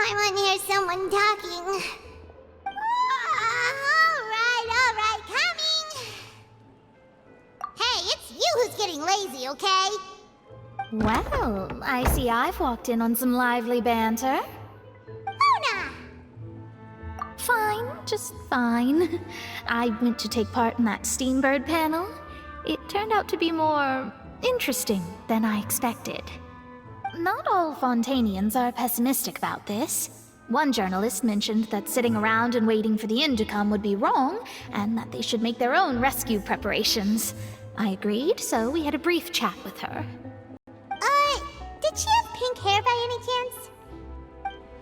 Paimon hears someone talking. Alright, coming! Hey, it's you who's getting lazy, okay? Well, I see I've walked in on some lively banter. Luna! Fine, just fine. I went to take part in that Steambird panel. It turned out to be more interesting than I expected. Not all Fontanians are pessimistic about this. One journalist mentioned that sitting around and waiting for the end to come would be wrong, and that they should make their own rescue preparations. I agreed, so we had a brief chat with her. Did she have pink hair by any chance?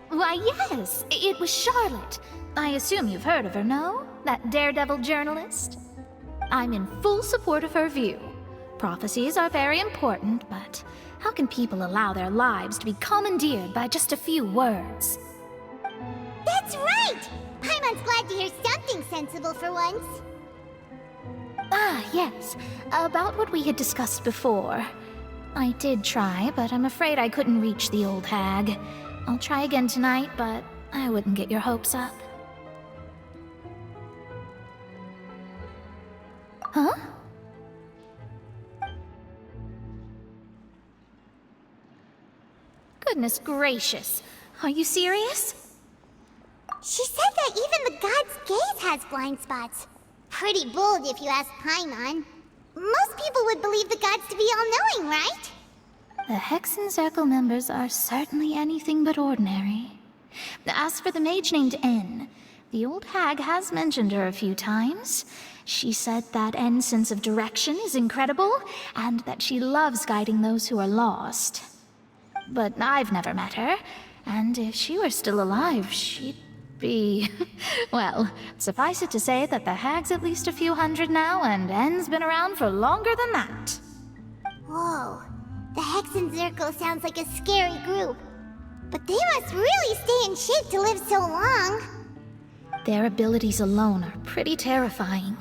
Why, yes, it was Charlotte. I assume you've heard of her, no? That daredevil journalist? I'm in full support of her view. Prophecies are very important, but how can people allow their lives to be commandeered by just a few words? That's right! Paimon's glad to hear something sensible for once. Ah, yes. About what we had discussed before. I did try, but I'm afraid I couldn't reach the old hag. I'll try again tonight, but I wouldn't get your hopes up. Huh? Goodness gracious. Are you serious? She said that even the god's gaze has blind spots. Pretty bold if you ask Paimon. Most people would believe the gods to be all-knowing, right? The Hexen Circle members are certainly anything but ordinary. As for the mage named N, the old hag has mentioned her a few times. She said that N's sense of direction is incredible, and that she loves guiding those who are lost. But I've never met her, and if she were still alive, she'd be... well, suffice it to say that the hag's at least a few hundred now, and N's been around for longer than that. Whoa, the Hexen Circle sounds like a scary group. But they must really stay in shape to live so long. Their abilities alone are pretty terrifying.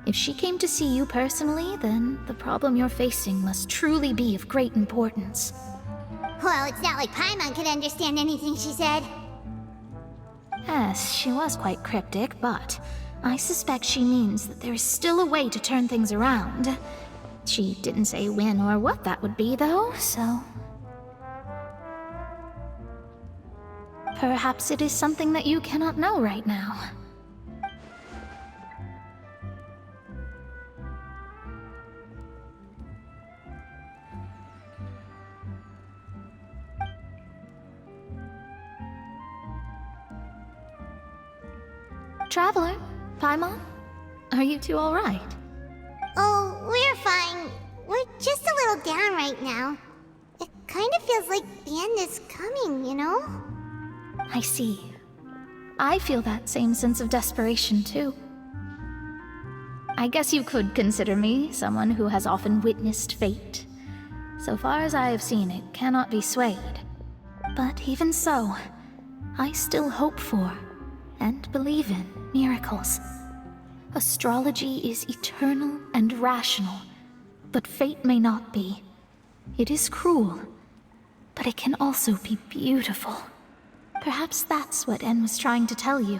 If she came to see you personally, then the problem you're facing must truly be of great importance. Well, it's not like Paimon could understand anything she said. Yes, she was quite cryptic, but I suspect she means that there is still a way to turn things around. She didn't say when or what that would be, though, so... perhaps it is something that you cannot know right now. Traveler, Paimon, are you two all right? Oh, we're fine. We're just a little down right now. It kind of feels like the end is coming, you know? I see. I feel that same sense of desperation, too. I guess you could consider me someone who has often witnessed fate. So far as I have seen, it cannot be swayed. But even so, I still hope for, and believe in, miracles. Astrology is eternal and rational, but fate may not be. It is cruel, but it can also be beautiful. Perhaps that's what N was trying to tell you.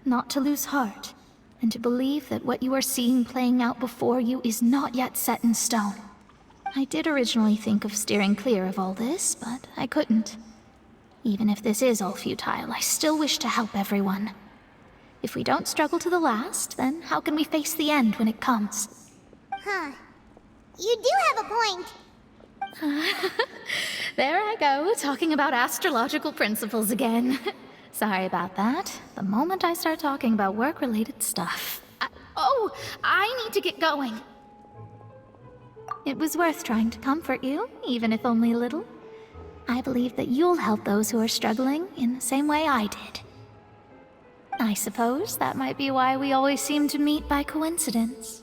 Not to lose heart, and to believe that what you are seeing playing out before you is not yet set in stone. I did originally think of steering clear of all this, but I couldn't. Even if this is all futile, I still wish to help everyone. If we don't struggle to the last, then how can we face the end when it comes? Huh. You do have a point. There I go, talking about astrological principles again. Sorry about that. The moment I start talking about work-related stuff... I need to get going. It was worth trying to comfort you, even if only a little. I believe that you'll help those who are struggling in the same way I did. I suppose that might be why we always seem to meet by coincidence.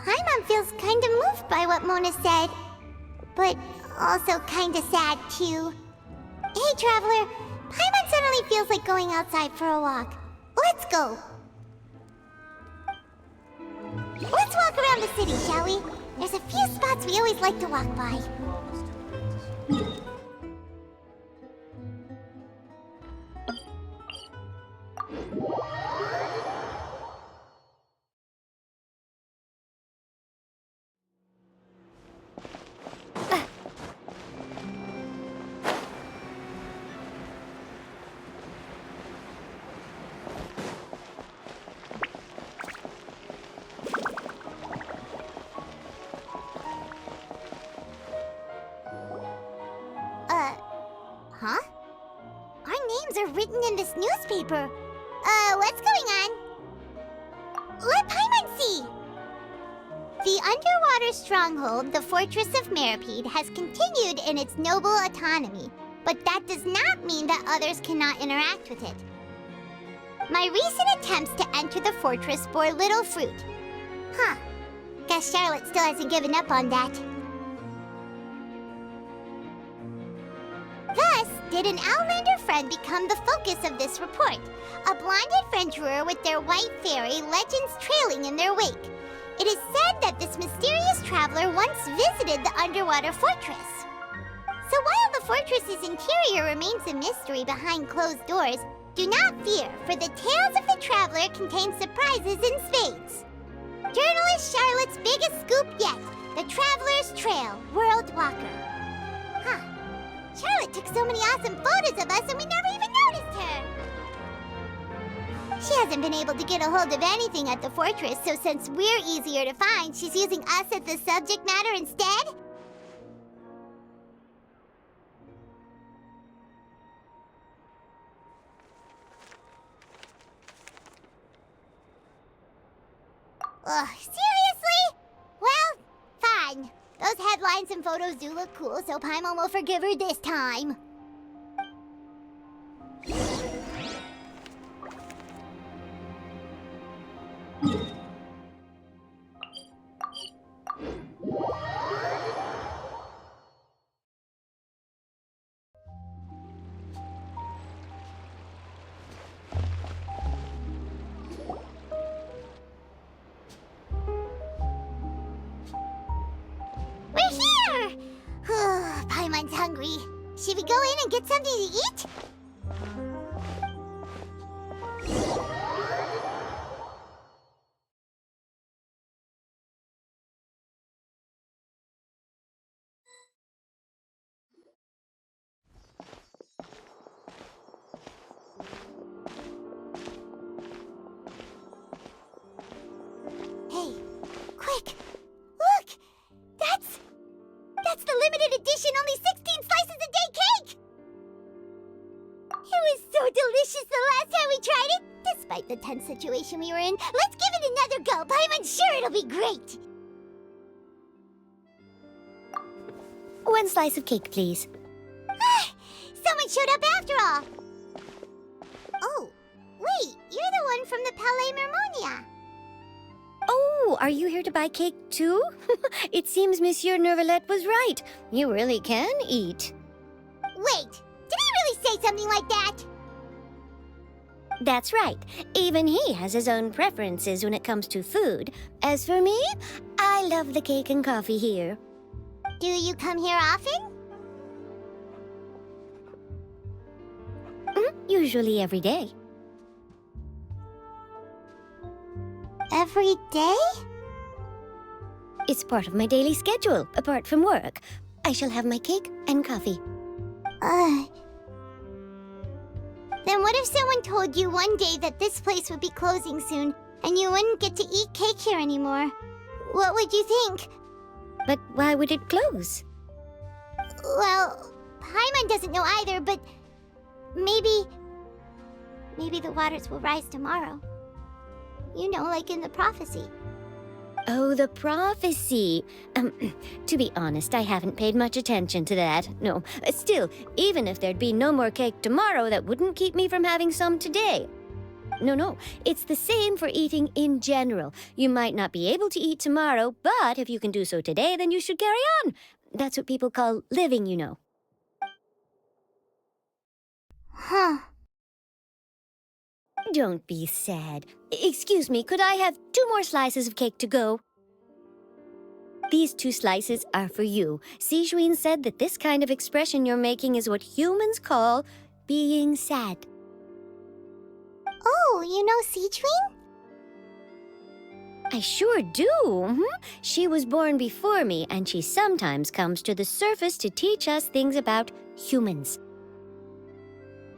Paimon feels kind of moved by what Mona said. But also kind of sad, too. Hey, Traveler. Paimon suddenly feels like going outside for a walk. Let's go. Let's walk around the city, shall we? There's a few spots we always like to walk by. Huh? Our names are written in this newspaper. What's going on? Let Paimon see! The underwater stronghold, the Fortress of Meripede, has continued in its noble autonomy, but that does not mean that others cannot interact with it. My recent attempts to enter the fortress bore little fruit. Huh. Guess Charlotte still hasn't given up on that. Thus, did an Outlander friend become the focus of this report? A blonde adventurer with their white fairy, legends trailing in their wake. It is said that this mysterious traveler once visited the underwater fortress. So while the fortress's interior remains a mystery behind closed doors, do not fear, for the tales of the traveler contain surprises in spades. Journalist Charlotte's biggest scoop yet, the Traveler's Trail, World Walker. Huh. Charlotte took so many awesome photos of us and we never even noticed her. She hasn't been able to get a hold of anything at the fortress, so since we're easier to find, she's using us as the subject matter instead? Ugh, seriously? Well, fine. Those headlines and photos do look cool, so Paimon will forgive her this time. We're here! Paimon's hungry. Should we go in and get something to eat? Hey, quick! Look! That's the limited edition, only 16 slices a day cake! It was so delicious the last time we tried it, despite the tense situation we were in. Let's give it another go. Paimon's sure it'll be great. One slice of cake, please. Someone showed up after all. Oh, wait, you're the one from the Palais Mermonia. Oh, are you here to buy cake too? It seems Monsieur Nervalette was right. You really can eat. Wait, did he really say something like that? That's right. Even he has his own preferences when it comes to food. As for me, I love the cake and coffee here. Do you come here often? Usually every day. Every day? It's part of my daily schedule, apart from work. I shall have my cake and coffee. Then what if someone told you one day that this place would be closing soon, and you wouldn't get to eat cake here anymore? What would you think? But why would it close? Well, Paimon doesn't know either, but maybe the waters will rise tomorrow. You know, like in the prophecy. Oh, the prophecy. To be honest, I haven't paid much attention to that. No, still, even if there'd be no more cake tomorrow, that wouldn't keep me from having some today. No, it's the same for eating in general. You might not be able to eat tomorrow, but if you can do so today, then you should carry on. That's what people call living, you know. Huh. Don't be sad. Excuse me, could I have 2 more slices of cake to go? These 2 slices are for you. Sijuin said that this kind of expression you're making is what humans call being sad. Oh, you know Citrine? I sure do. She was born before me, and she sometimes comes to the surface to teach us things about humans.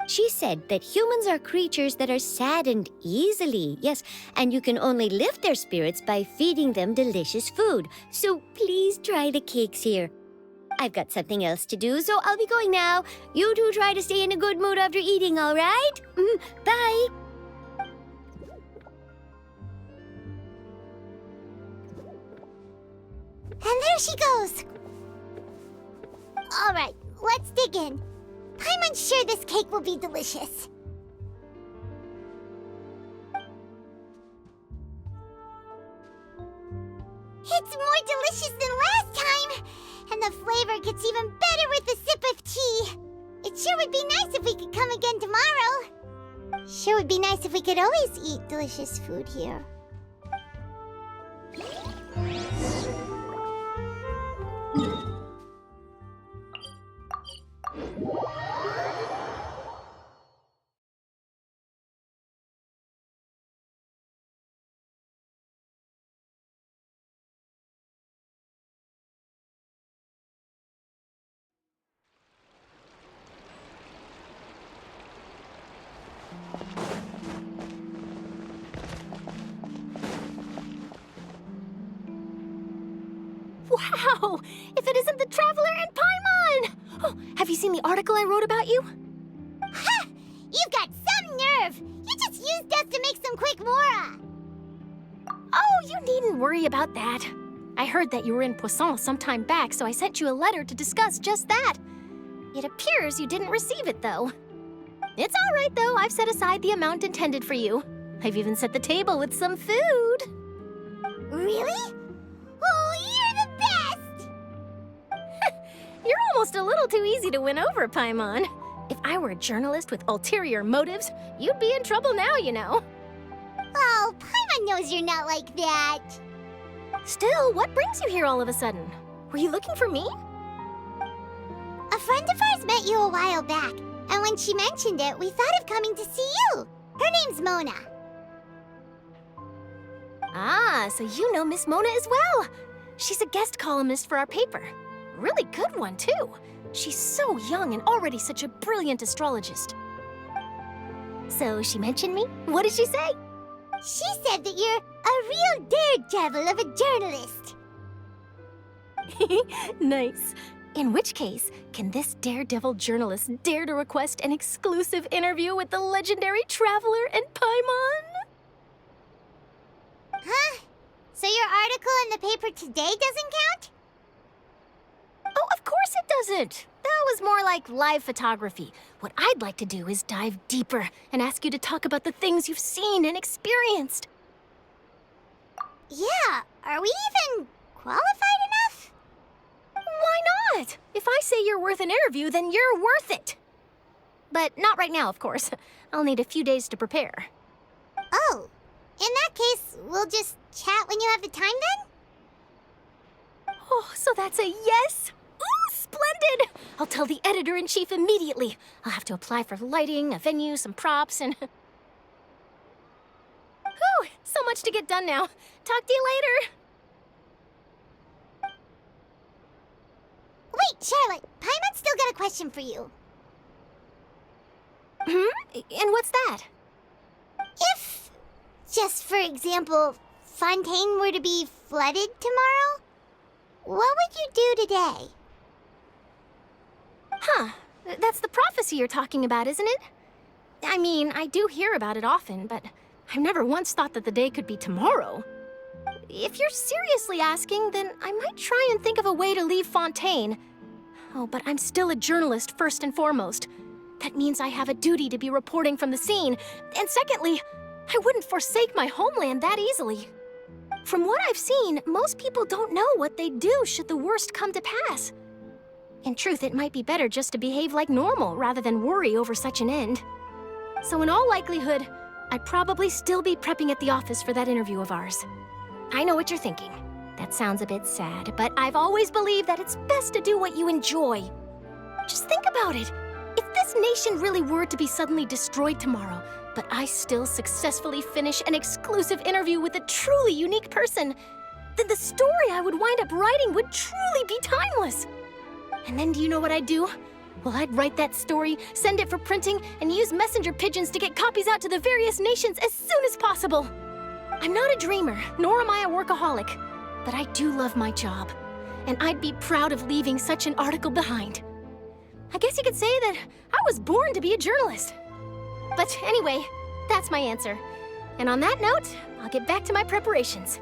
She said that humans are creatures that are saddened easily, yes, and you can only lift their spirits by feeding them delicious food. So please try the cakes here. I've got something else to do, so I'll be going now. You two try to stay in a good mood after eating, all right? Bye. And there she goes. All right, let's dig in. Paimon's sure this cake will be delicious. It's more delicious than last time, and the flavor gets even better with a sip of tea. It sure would be nice if we could come again tomorrow. Sure would be nice if we could always eat delicious food here. Wow! If it isn't the Traveler and Paimon! Oh, have you seen the article I wrote about you? Ha! You've got some nerve! You just used us to make some quick mora! Oh, you needn't worry about that. I heard that you were in Poisson some time back, so I sent you a letter to discuss just that. It appears you didn't receive it, though. It's all right, though. I've set aside the amount intended for you. I've even set the table with some food. Really? Oh, you're the best! You're almost a little too easy to win over, Paimon. If I were a journalist with ulterior motives, you'd be in trouble now, you know. Oh, Paimon knows you're not like that. Still, what brings you here all of a sudden? Were you looking for me? A friend of ours met you a while back, and when she mentioned it, we thought of coming to see you. Her name's Mona. Ah, so you know Miss Mona as well. She's a guest columnist for our paper. Really good one, too. She's so young and already such a brilliant astrologist. So she mentioned me? What did she say? She said that you're a real daredevil of a journalist. Nice. In which case, can this daredevil journalist dare to request an exclusive interview with the legendary Traveler and Paimon? Huh? So your article in the paper today doesn't count? Oh, of course it doesn't. That was more like live photography. What I'd like to do is dive deeper and ask you to talk about the things you've seen and experienced. Yeah, are we even qualified enough? Why not? If I say you're worth an interview, then you're worth it. But not right now, of course. I'll need a few days to prepare. Oh, in that case, we'll just chat when you have the time then? Oh, so that's a yes? Ooh, splendid! I'll tell the editor-in-chief immediately. I'll have to apply for lighting, a venue, some props, and... Whew, so much to get done now. Talk to you later. Wait, Charlotte, Paimon's still got a question for you. And what's that? If, just for example, Fontaine were to be flooded tomorrow, what would you do today? Huh, that's the prophecy you're talking about, isn't it? I mean, I do hear about it often, but I've never once thought that the day could be tomorrow. If you're seriously asking, then I might try and think of a way to leave Fontaine. Oh, but I'm still a journalist first and foremost. That means I have a duty to be reporting from the scene. And secondly, I wouldn't forsake my homeland that easily. From what I've seen, most people don't know what they'd do should the worst come to pass. In truth, it might be better just to behave like normal rather than worry over such an end. So in all likelihood, I'd probably still be prepping at the office for that interview of ours. I know what you're thinking. That sounds a bit sad, but I've always believed that it's best to do what you enjoy. Just think about it. If this this nation really were to be suddenly destroyed tomorrow, but I still successfully finish an exclusive interview with a truly unique person, then the story I would wind up writing would truly be timeless. And then do you know what I'd do? Well, I'd write that story, send it for printing, and use messenger pigeons to get copies out to the various nations as soon as possible. I'm not a dreamer, nor am I a workaholic, but I do love my job, and I'd be proud of leaving such an article behind. I guess you could say that I was born to be a journalist. But anyway, that's my answer. And on that note, I'll get back to my preparations.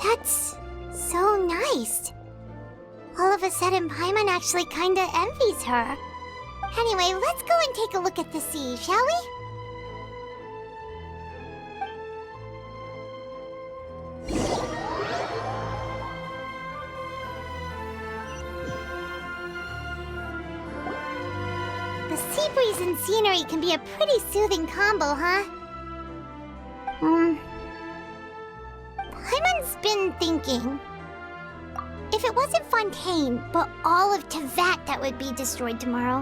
That's so nice. All of a sudden, Paimon actually kinda envies her. Anyway, let's go and take a look at the sea, shall we? The sea breeze and scenery can be a pretty soothing combo, huh? Paimon's been thinking. If it wasn't Fontaine, but all of Tevat that would be destroyed tomorrow,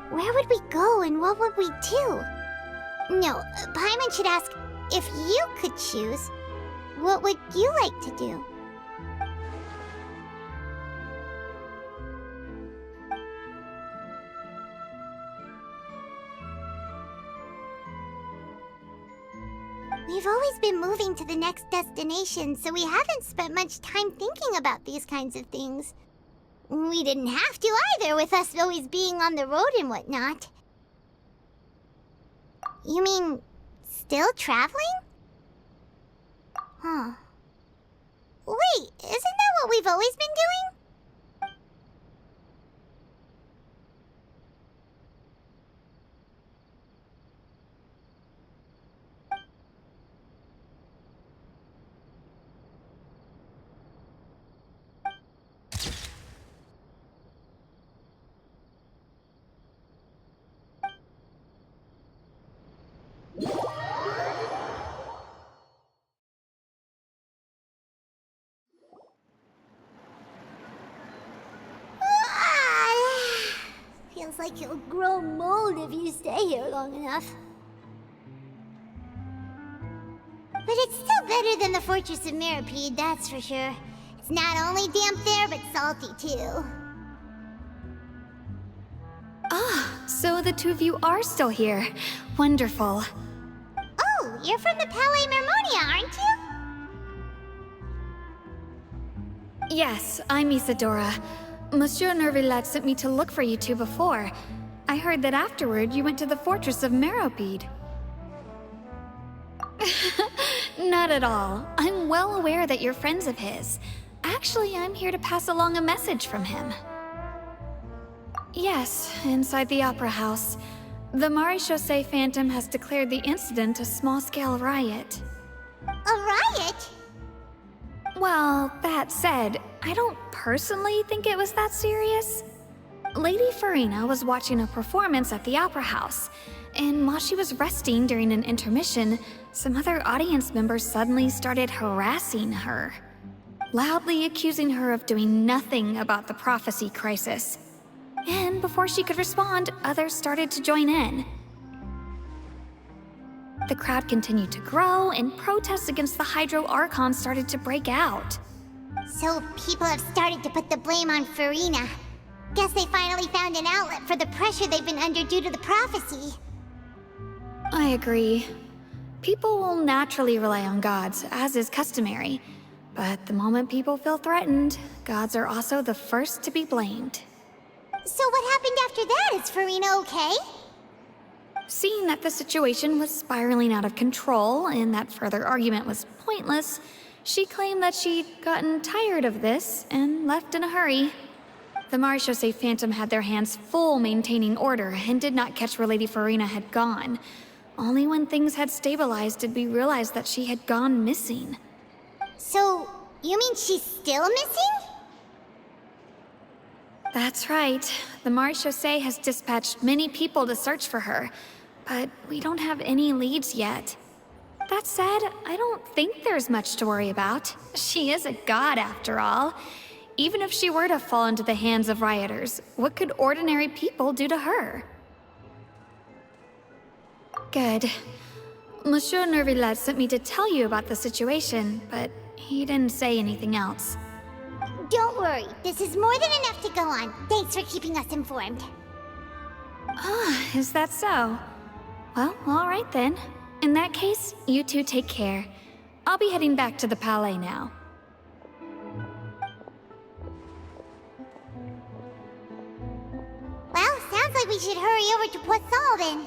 where would we go and what would we do? No, Paimon should ask, if you could choose, what would you like to do? We've always been moving to the next destination, so we haven't spent much time thinking about these kinds of things. We didn't have to either, with us always being on the road and whatnot. You mean, still traveling? Huh. Wait, isn't that what we've always been doing? Feels like you'll grow mold if you stay here long enough. But it's still better than the Fortress of Meropide, that's for sure. It's not only damp there, but salty too. Ah, so the two of you are still here. Wonderful. Oh, you're from the Palais Mermonia, aren't you? Yes, I'm Isadora. Monsieur Nervillet sent me to look for you two before. I heard that afterward you went to the Fortress of Meropide. Not at all. I'm well aware that you're friends of his. Actually, I'm here to pass along a message from him. Yes, inside the Opera House. The Maréchaussée Phantom has declared the incident a small-scale riot. A riot? Well, that said, I don't personally think it was that serious. Lady Farina was watching a performance at the Opera House, and while she was resting during an intermission, some other audience members suddenly started harassing her, loudly accusing her of doing nothing about the prophecy crisis. And before she could respond, others started to join in. The crowd continued to grow, and protests against the Hydro Archon started to break out. So people have started to put the blame on Farina. Guess they finally found an outlet for the pressure they've been under due to the prophecy. I agree. People will naturally rely on gods, as is customary. But the moment people feel threatened, gods are also the first to be blamed. So what happened after that? Is Farina okay? Seeing that the situation was spiraling out of control and that further argument was pointless, she claimed that she'd gotten tired of this and left in a hurry. The Maréchaussée Phantom had their hands full maintaining order and did not catch where Lady Farina had gone. Only when things had stabilized did we realize that she had gone missing. So, you mean she's still missing? That's right. The Maréchaussée has dispatched many people to search for her, but we don't have any leads yet. That said, I don't think there's much to worry about. She is a god after all. even if she were to fall into the hands of rioters, what could ordinary people do to her? Good. Monsieur Nervillet sent me to tell you about the situation, but he didn't say anything else. Don't worry, this is more than enough to go on. Thanks for keeping us informed. Ah, is that so? Well, all right then. In that case, you two take care. I'll be heading back to the Palais now. Well, sounds like we should hurry over to Poisson then.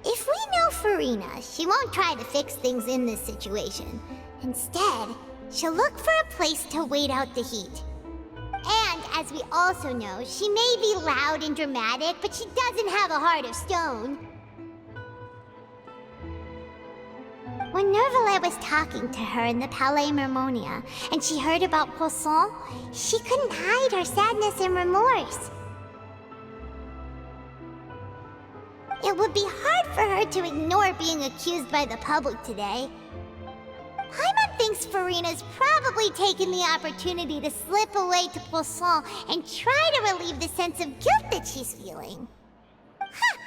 If we know Farina, she won't try to fix things in this situation. Instead, she'll look for a place to wait out the heat. And as we also know, she may be loud and dramatic, but she doesn't have a heart of stone. When Nervillet was talking to her in the Palais Mermonia, and she heard about Poisson, she couldn't hide her sadness and remorse. It would be hard for her to ignore being accused by the public today. Paimon thinks Farina's probably taken the opportunity to slip away to Poisson and try to relieve the sense of guilt that she's feeling. Huh!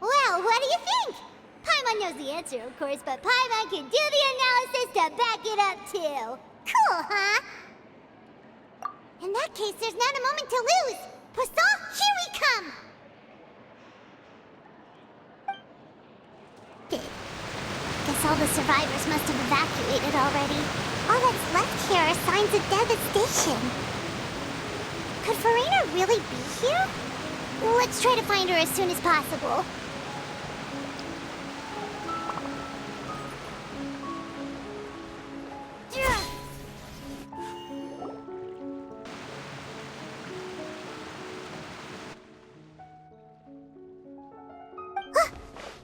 Well, what do you think? Paimon knows the answer, of course, but Paimon can do the analysis to back it up, too. Cool, huh? In that case, there's not a moment to lose. Poisson, here we come! Guess all the survivors must have evacuated already. All that's left here are signs of devastation. Could Farina really be here? Let's try to find her as soon as possible.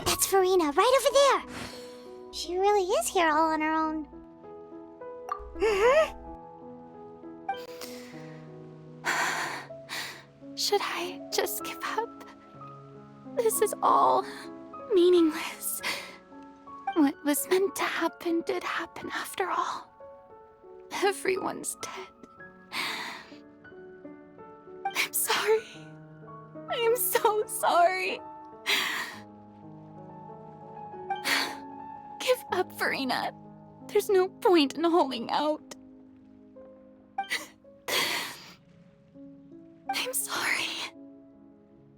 That's Farina, right over there! She really is here all on her own. Should I just give up? This is all meaningless. What was meant to happen did happen after all. Everyone's dead. I'm sorry. I am so sorry. Give up, Farina. There's no point in holding out. I'm sorry.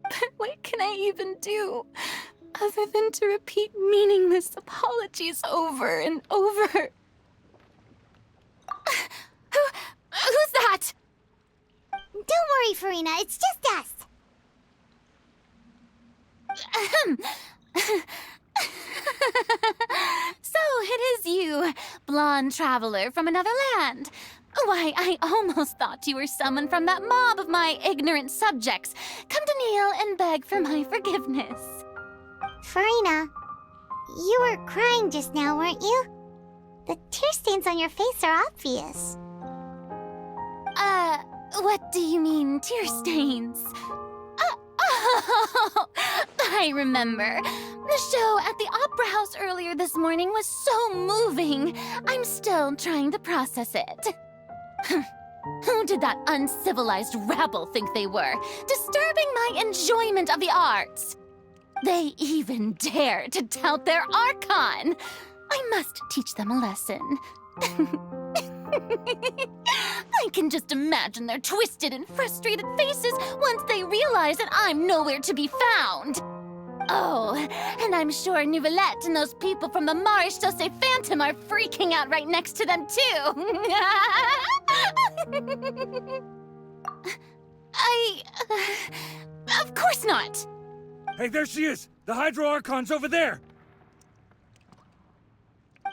But what can I even do other than to repeat meaningless apologies over and over? Who's that? Don't worry, Farina, it's just us. So it is you, blonde traveler from another land. Why, I almost thought you were someone from that mob of my ignorant subjects. Come to kneel and beg for my forgiveness. Farina, you were crying just now, weren't you? The tear stains on your face are obvious. What do you mean, tear stains? Oh, I remember. The show at the Opera House earlier this morning was so moving. I'm still trying to process it. Who did that uncivilized rabble think they were, disturbing my enjoyment of the arts? They even dare to tout their Archon. I must teach them a lesson. I can just imagine their twisted and frustrated faces once they realize that I'm nowhere to be found. Oh, and I'm sure Nouvellette and those people from the Maréchal de Phantom are freaking out right next to them, too. Of course not. Hey, there she is! The Hydro Archon's over there!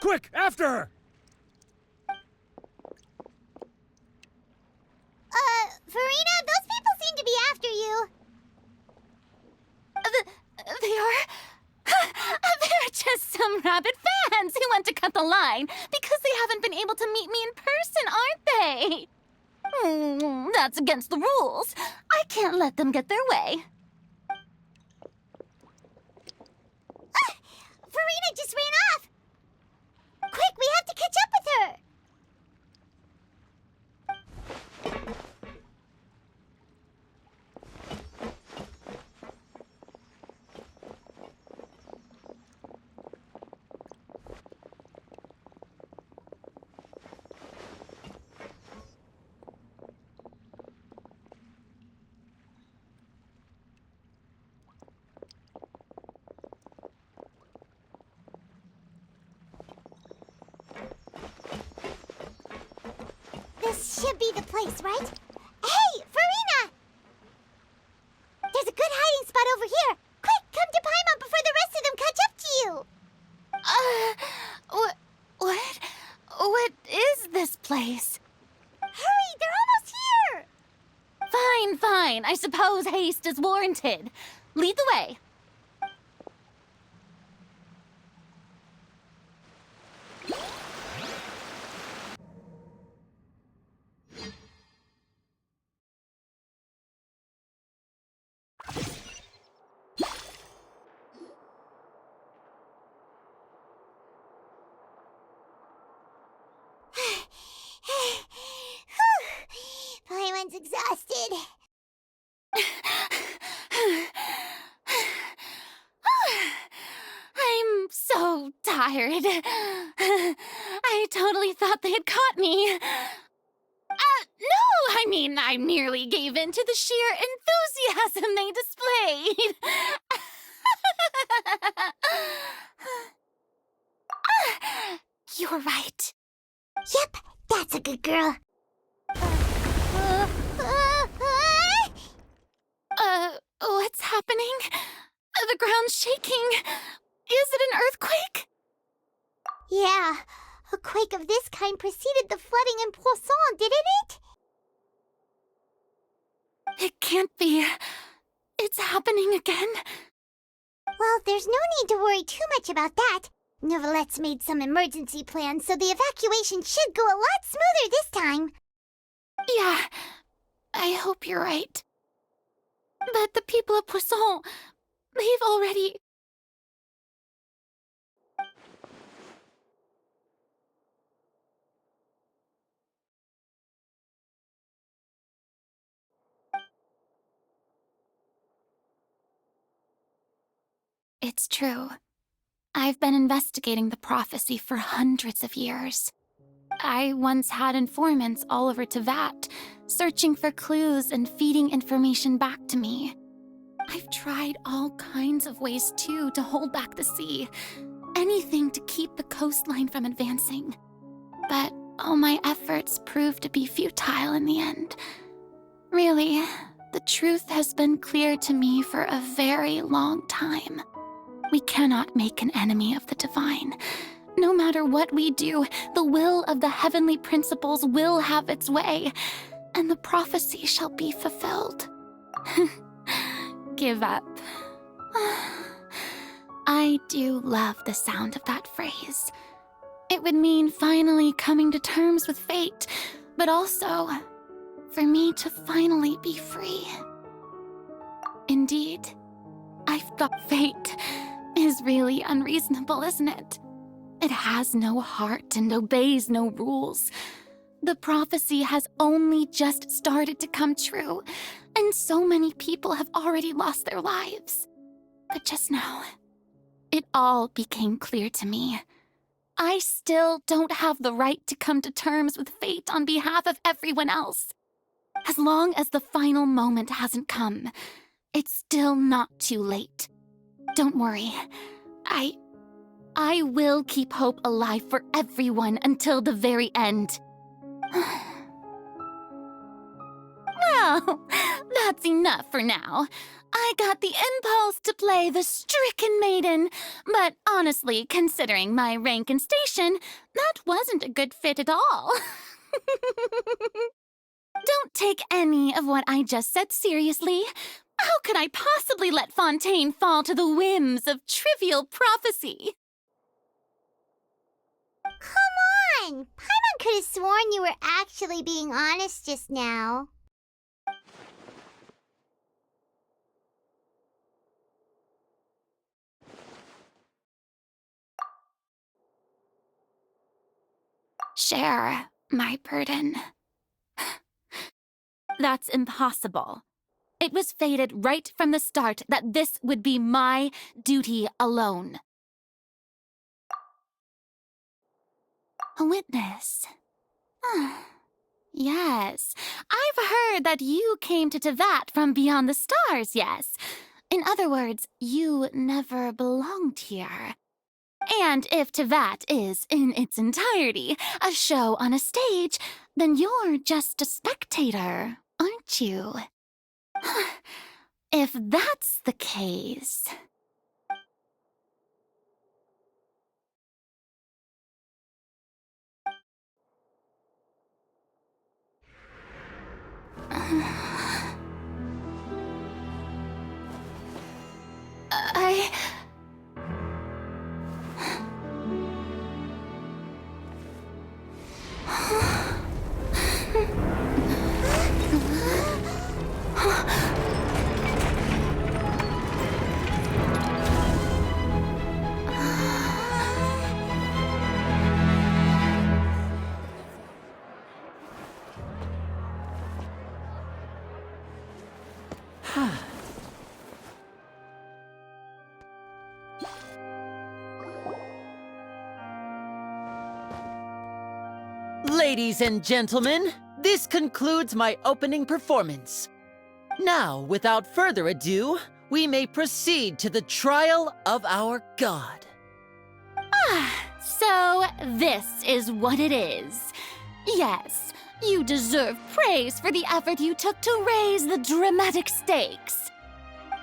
Quick, after her! Farina, those people seem to be after you. They are? They're just some rabid fans who want to cut the line because they haven't been able to meet me in person, aren't they? That's against the rules. I can't let them get their way. Farina just ran off! Quick, we have to catch up with her! should be the place, right? Hey, Farina! There's a good hiding spot over here. Quick, come to Paimon before the rest of them catch up to you. What is this place? Hurry, they're almost here. Fine. I suppose haste is warranted. Lead the way. Paimon's exhausted. I'm so tired. I totally thought they had caught me. No, I mean, I merely gave in to the sheer enthusiasm they displayed. You're right. Yep, that's a good girl. What's happening? The ground's shaking. Is it an earthquake? Yeah, a quake of this kind preceded the flooding in Poisson, didn't it? It can't be. It's happening again. Well, there's no need to worry too much about that. Novelette's made some emergency plans, so the evacuation should go a lot smoother this time. Yeah, I hope you're right. But the people of Poisson, they've already... It's true. I've been investigating the prophecy for hundreds of years. I once had informants all over Tevat, searching for clues and feeding information back to me. I've tried all kinds of ways, too, to hold back the sea. Anything to keep the coastline from advancing. But all my efforts proved to be futile in the end. Really, the truth has been clear to me for a very long time. We cannot make an enemy of the divine. No matter what we do, the will of the heavenly principles will have its way, and the prophecy shall be fulfilled. Give up. I do love the sound of that phrase. It would mean finally coming to terms with fate, but also for me to finally be free. Indeed, I thought fate is really unreasonable, isn't it? It has no heart and obeys no rules. The prophecy has only just started to come true, and so many people have already lost their lives. But just now, it all became clear to me. I still don't have the right to come to terms with fate on behalf of everyone else. As long as the final moment hasn't come, it's still not too late. Don't worry. I will keep hope alive for everyone until the very end. Well, that's enough for now. I got the impulse to play the stricken maiden, but honestly, considering my rank and station, that wasn't a good fit at all. Don't take any of what I just said seriously. How could I possibly let Fontaine fall to the whims of trivial prophecy? Come on! Paimon could have sworn you were actually being honest just now. Share my burden. That's impossible. It was fated right from the start that this would be my duty alone. A witness. Yes, I've heard that you came to Tevat from beyond the stars, yes. In other words, you never belonged here. And if Tevat is, in its entirety, a show on a stage, Then you're just a spectator, aren't you? If that's the case... Ladies and gentlemen, this concludes my opening performance. Now, without further ado, we may proceed to the trial of our god. So this is what it is. Yes, you deserve praise for the effort you took to raise the dramatic stakes.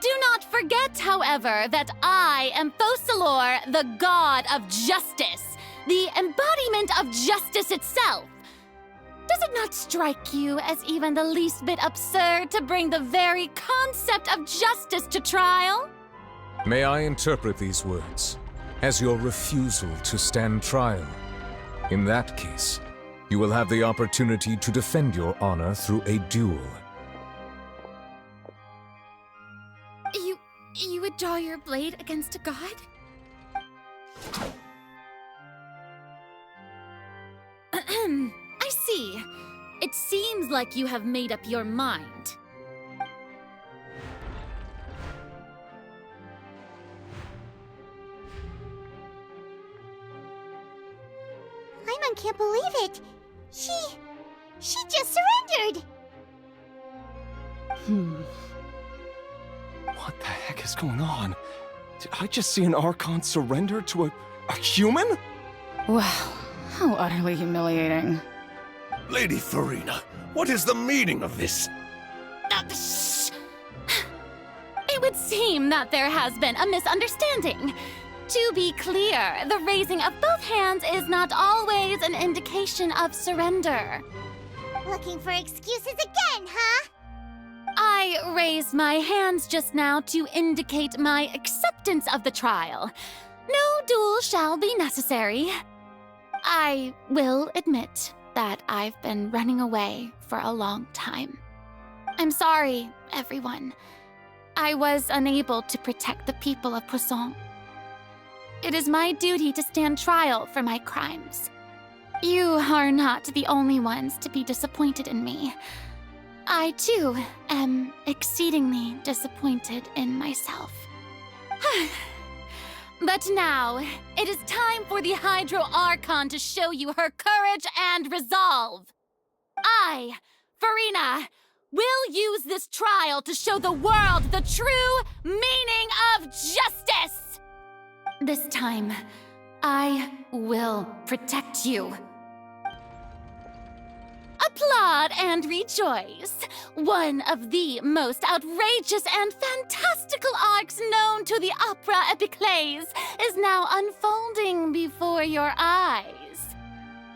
Do not forget, however, that I am Focalor, the god of justice, the embodiment of justice itself. Does it not strike you as even the least bit absurd to bring the very concept of justice to trial? May I interpret these words as your refusal to stand trial? In that case, you will have the opportunity to defend your honor through a duel. You would draw your blade against a god? I see. It seems like you have made up your mind. Paimon can't believe it. She just surrendered. What the heck is going on? Did I just see an Archon surrender to a human? Wow, how utterly humiliating. Lady Farina, what is the meaning of this? Shh! It would seem that there has been a misunderstanding. To be clear, the raising of both hands is not always an indication of surrender. Looking for excuses again, huh? I raised my hands just now to indicate my acceptance of the trial. No duel shall be necessary. I will admit that I've been running away for a long time. I'm sorry, everyone. I was unable to protect the people of Poisson. It is my duty to stand trial for my crimes. You are not the only ones to be disappointed in me. I, too, am exceedingly disappointed in myself. But now, it is time for the Hydro Archon to show you her courage and resolve. I, Farina, will use this trial to show the world the true meaning of justice! This time, I will protect you. Applaud and rejoice! One of the most outrageous and fantastical arcs known to the opera epiclese is now unfolding before your eyes.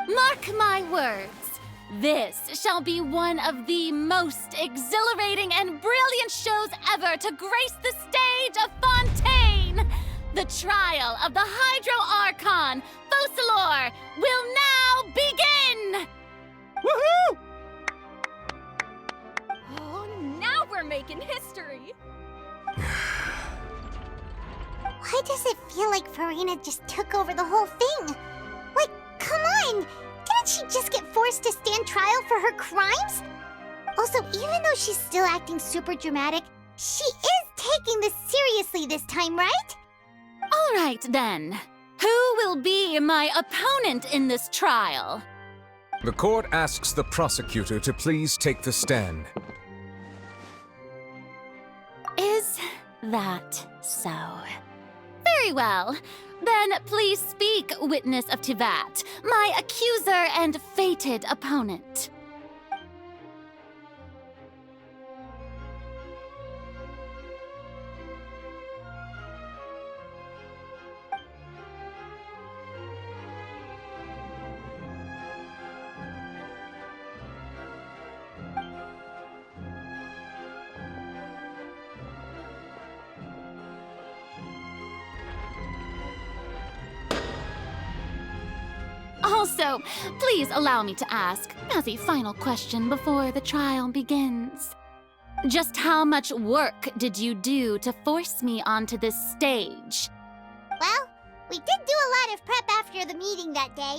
Mark my words, this shall be one of the most exhilarating and brilliant shows ever to grace the stage of Fontaine! The trial of the Hydro Archon, Focalor, will now begin! Woohoo! Oh, now we're making history. Why does it feel like Farina just took over the whole thing? Like, come on! Didn't she just get forced to stand trial for her crimes? Also, even though she's still acting super dramatic, she is taking this seriously this time, right? All right, then. Who will be my opponent in this trial? The court asks the prosecutor to please take the stand. Is that so? Very well. Then please speak, witness of Tivat, my accuser and fated opponent. Also, please allow me to ask, as a final question before the trial begins. Just how much work did you do to force me onto this stage? Well, we did do a lot of prep after the meeting that day.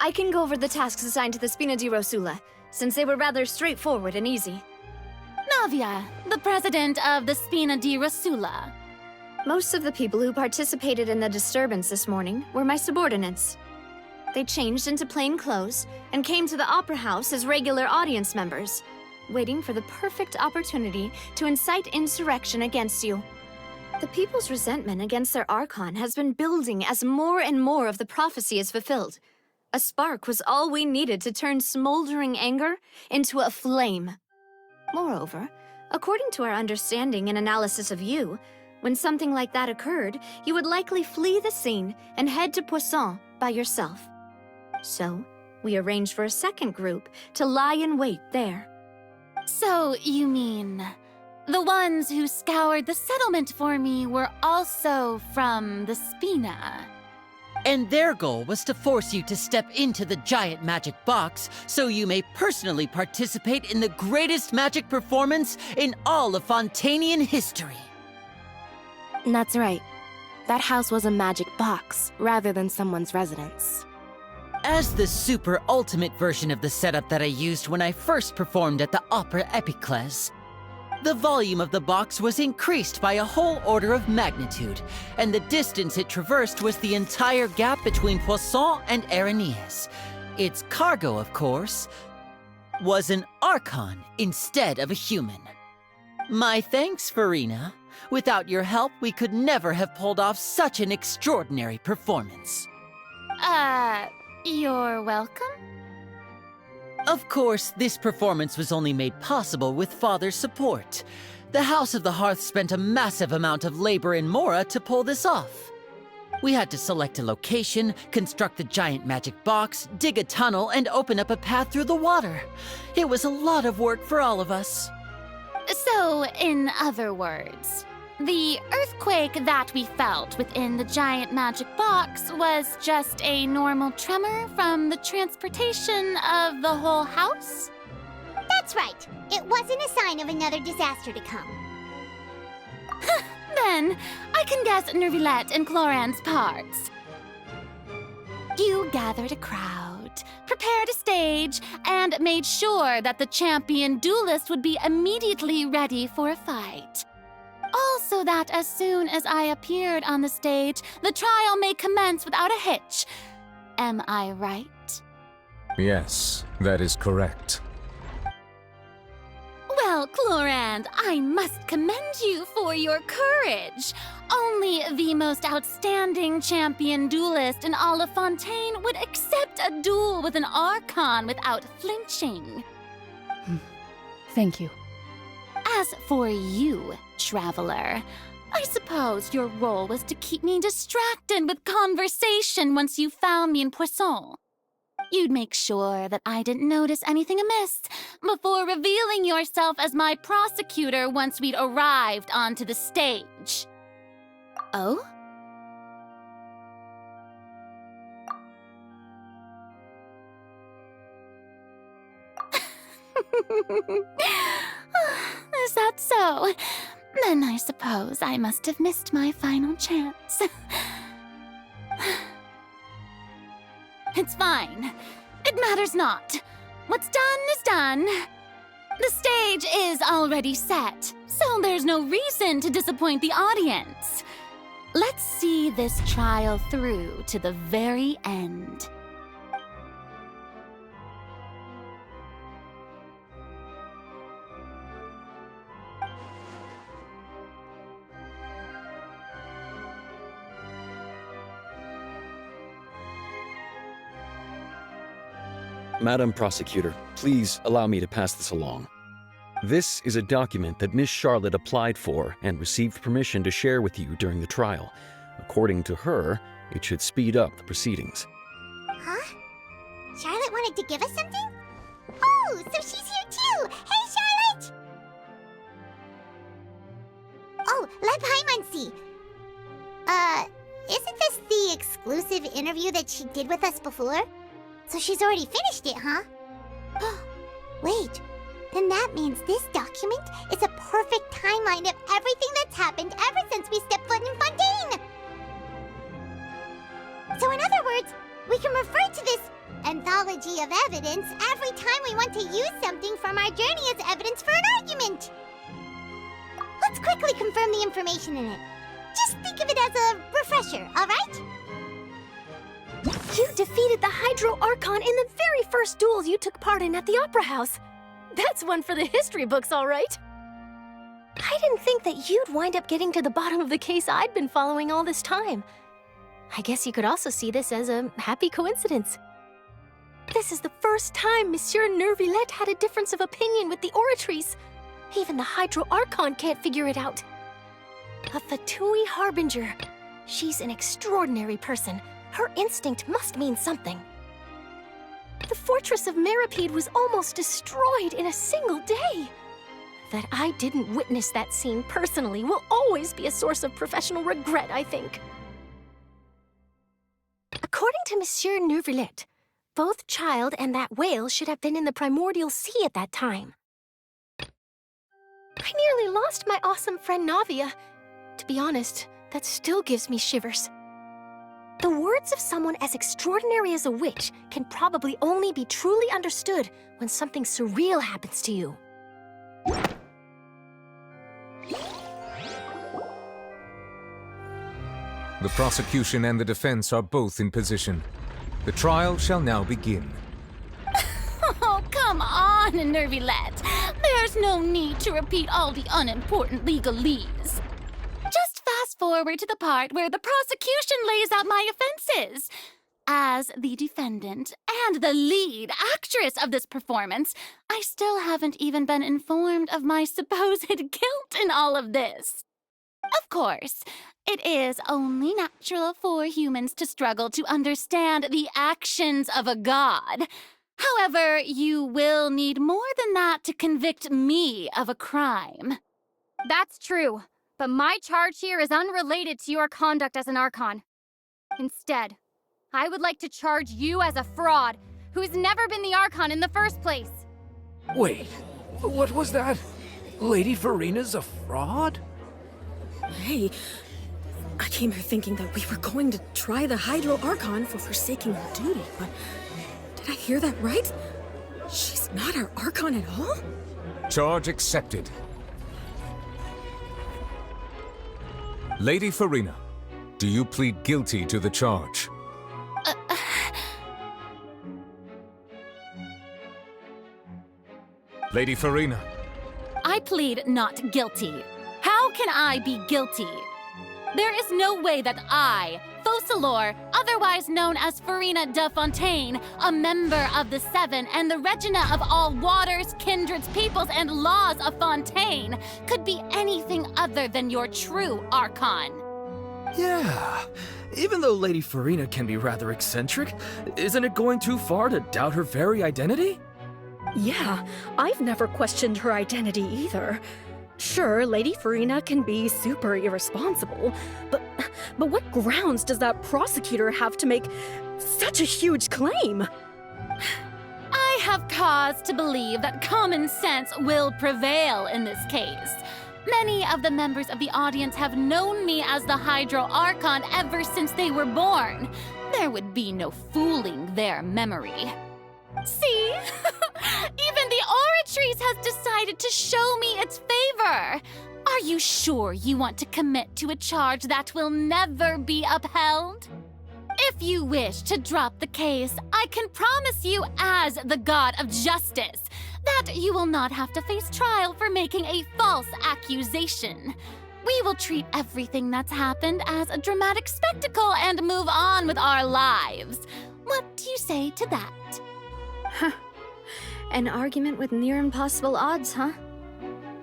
I can go over the tasks assigned to the Spina di Rosula, since they were rather straightforward and easy. Navia, the president of the Spina di Rosula. Most of the people who participated in the disturbance this morning were my subordinates. They changed into plain clothes and came to the Opera House as regular audience members, waiting for the perfect opportunity to incite insurrection against you. The people's resentment against their Archon has been building as more and more of the prophecy is fulfilled. A spark was all we needed to turn smoldering anger into a flame. Moreover, according to our understanding and analysis of you, when something like that occurred, you would likely flee the scene and head to Poisson by yourself. So, we arranged for a second group to lie in wait there. So, you mean, the ones who scoured the settlement for me were also from the Spina? And their goal was to force you to step into the giant magic box so you may personally participate in the greatest magic performance in all of Fontanian history. That's right. That house was a magic box, rather than someone's residence. As the super ultimate version of the setup that I used when I first performed at the Opera Epiclese, the volume of the box was increased by a whole order of magnitude, and the distance it traversed was the entire gap between Poisson and Aranias. Its cargo, of course, was an Archon instead of a human. My thanks, Farina. Without your help, we could never have pulled off such an extraordinary performance. You're welcome? Of course, this performance was only made possible with Father's support. The House of the Hearth spent a massive amount of labor in Mora to pull this off. We had to select a location, construct the giant magic box, dig a tunnel, and open up a path through the water. It was a lot of work for all of us. So, in other words, the earthquake that we felt within the giant magic box was just a normal tremor from the transportation of the whole house? That's right. It wasn't a sign of another disaster to come. Then, I can guess Nervilette and Cloran's parts. You gathered a crowd, prepared a stage, and made sure that the champion duelist would be immediately ready for a fight. Also that as soon as I appeared on the stage, the trial may commence without a hitch. Am I right? Yes, that is correct. Well, Clorand, I must commend you for your courage. Only the most outstanding champion duelist in all of Fontaine would accept a duel with an Archon without flinching. Thank you. As for you, Traveler, I suppose your role was to keep me distracted with conversation once you found me in Poisson. You'd make sure that I didn't notice anything amiss before revealing yourself as my prosecutor once we'd arrived onto the stage. Oh? Is that so? Then I suppose I must have missed my final chance. It's fine. It matters not. What's done is done. The stage is already set, so there's no reason to disappoint the audience. Let's see this trial through to the very end. Madam Prosecutor, please allow me to pass this along. This is a document that Miss Charlotte applied for and received permission to share with you during the trial. According to her, it should speed up the proceedings. Huh? Charlotte wanted to give us something? Oh, so she's here too! Hey, Charlotte! Oh, let Paimon see. Isn't this the exclusive interview that she did with us before? So she's already finished it, huh? Wait, then that means this document is a perfect timeline of everything that's happened ever since we stepped foot in Fontaine! So in other words, we can refer to this anthology of evidence every time we want to use something from our journey as evidence for an argument! Let's quickly confirm the information in it. Just think of it as a refresher, alright? You defeated the Hydro Archon in the very first duels you took part in at the Opera House. That's one for the history books, all right. I didn't think that you'd wind up getting to the bottom of the case I'd been following all this time. I guess you could also see this as a happy coincidence. This is the first time Monsieur Neuvillette had a difference of opinion with the Oratrice. Even the Hydro Archon can't figure it out. A Fatui Harbinger. She's an extraordinary person. Her instinct must mean something. The fortress of Meripede was almost destroyed in a single day. That I didn't witness that scene personally will always be a source of professional regret, I think. According to Monsieur Neuvillette, both Child and that whale should have been in the primordial sea at that time. I nearly lost my awesome friend Navia. To be honest, that still gives me shivers. The words of someone as extraordinary as a witch can probably only be truly understood when something surreal happens to you. The prosecution and the defense are both in position. The trial shall now begin. Oh, come on, Neuvillette. There's no need to repeat all the unimportant legalese. Just fast forward to the part where the prosecution lays out my offenses. As the defendant and the lead actress of this performance, I still haven't even been informed of my supposed guilt in all of this. Of course, it is only natural for humans to struggle to understand the actions of a god. However, you will need more than that to convict me of a crime. That's true, but my charge here is unrelated to your conduct as an Archon. Instead, I would like to charge you as a fraud who's never been the Archon in the first place. Wait, what was that? Lady Farina's a fraud? Hey, I came here thinking that we were going to try the Hydro Archon for forsaking her duty, but did I hear that right? She's not our Archon at all? Charge accepted. Lady Farina, do you plead guilty to the charge? Lady Farina. I plead not guilty. How can I be guilty? There is no way that I, Focalor, otherwise known as Farina de Fontaine, a member of the Seven and the Regina of all waters, kindreds, peoples, and laws of Fontaine, could be anything other than your true Archon. Yeah, even though Lady Farina can be rather eccentric, isn't it going too far to doubt her very identity? Yeah, I've never questioned her identity either. Sure, Lady Farina can be super irresponsible, but what grounds does that prosecutor have to make such a huge claim? I have cause to believe that common sense will prevail in this case. Many of the members of the audience have known me as the Hydro Archon ever since they were born. There would be no fooling their memory. See? Even the Oratrice has decided to show me its favor. Are you sure you want to commit to a charge that will never be upheld? If you wish to drop the case, I can promise you as the God of Justice that you will not have to face trial for making a false accusation. We will treat everything that's happened as a dramatic spectacle and move on with our lives. What do you say to that? An argument with near impossible odds, huh?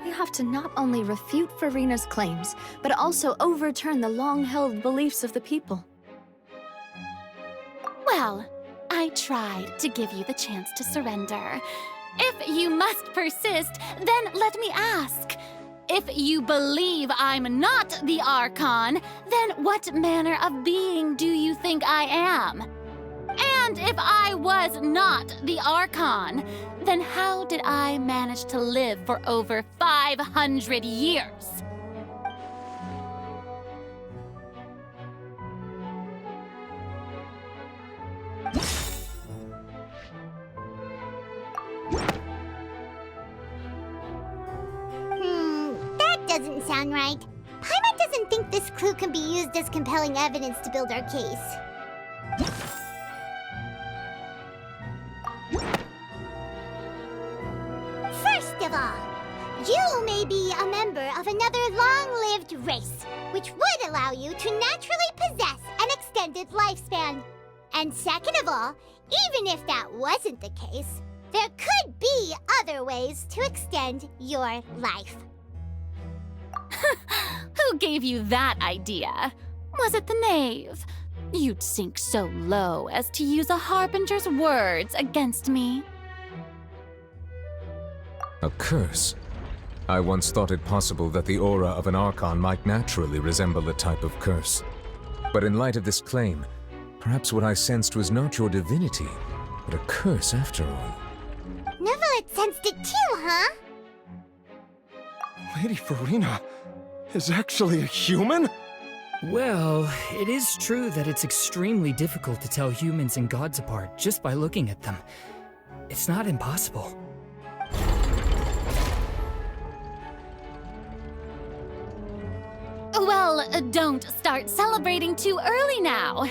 You have to not only refute Furina's claims, but also overturn the long-held beliefs of the people. Well, I tried to give you the chance to surrender. If you must persist, then let me ask. If you believe I'm not the Archon, then what manner of being do you think I am? And if I was not the Archon, then how did I manage to live for over 500 years? That doesn't sound right. Paimon doesn't think this clue can be used as compelling evidence to build our case. First of all, you may be a member of another long-lived race, which would allow you to naturally possess an extended lifespan. And second of all, even if that wasn't the case, there could be other ways to extend your life. Who gave you that idea? Was it the knave? You'd sink so low as to use a harbinger's words against me. A curse? I once thought it possible that the aura of an Archon might naturally resemble a type of curse. But in light of this claim, perhaps what I sensed was not your divinity, but a curse after all. Neverlet sensed it too, huh? Lady Furina is actually a human? Well, it is true that it's extremely difficult to tell humans and gods apart just by looking at them. It's not impossible. Well, don't start celebrating too early now.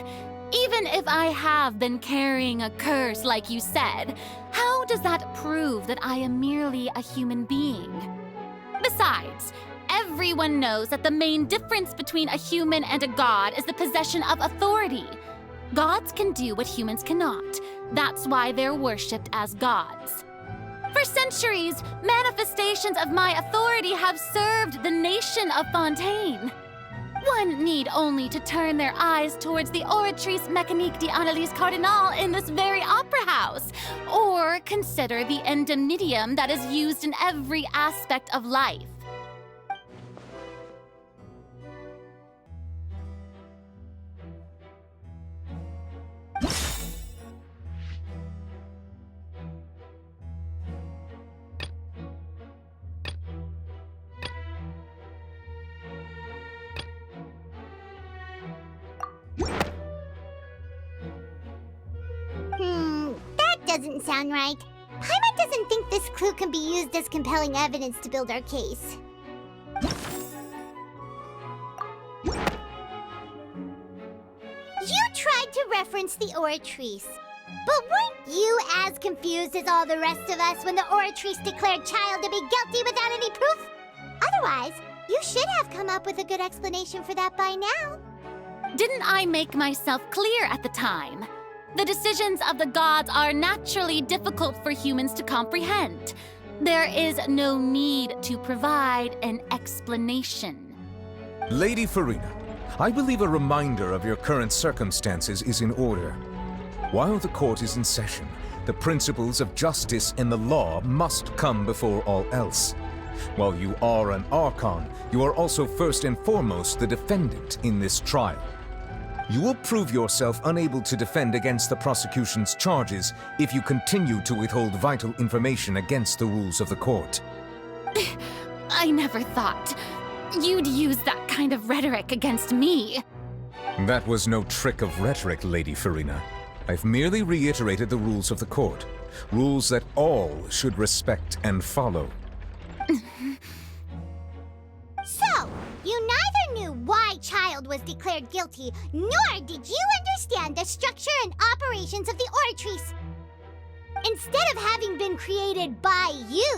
Even if I have been carrying a curse like you said, how does that prove that I am merely a human being? Besides, everyone knows that the main difference between a human and a god is the possession of authority. Gods can do what humans cannot. That's why they're worshipped as gods. For centuries, manifestations of my authority have served the nation of Fontaine. One need only to turn their eyes towards the Oratrice Mécanique d'Analyse Cardinal in this very opera house, or consider the endemnitium that is used in every aspect of life. That doesn't sound right. Paimon doesn't think this clue can be used as compelling evidence to build our case. You tried to reference the Oratrice. But weren't you as confused as all the rest of us when the Oratrice declared Child to be guilty without any proof? Otherwise, you should have come up with a good explanation for that by now. Didn't I make myself clear at the time? The decisions of the gods are naturally difficult for humans to comprehend. There is no need to provide an explanation. Lady Furina, I believe a reminder of your current circumstances is in order. While the court is in session, the principles of justice and the law must come before all else. While you are an Archon, you are also first and foremost the defendant in this trial. You will prove yourself unable to defend against the prosecution's charges if you continue to withhold vital information against the rules of the court. I never thought you'd use that kind of rhetoric against me. That was no trick of rhetoric, Lady Furina. I've merely reiterated the rules of the court. Rules that all should respect and follow. So, you neither knew why Child was declared guilty, nor did you understand the structure and operations of the Oratrice. Instead of having been created by you,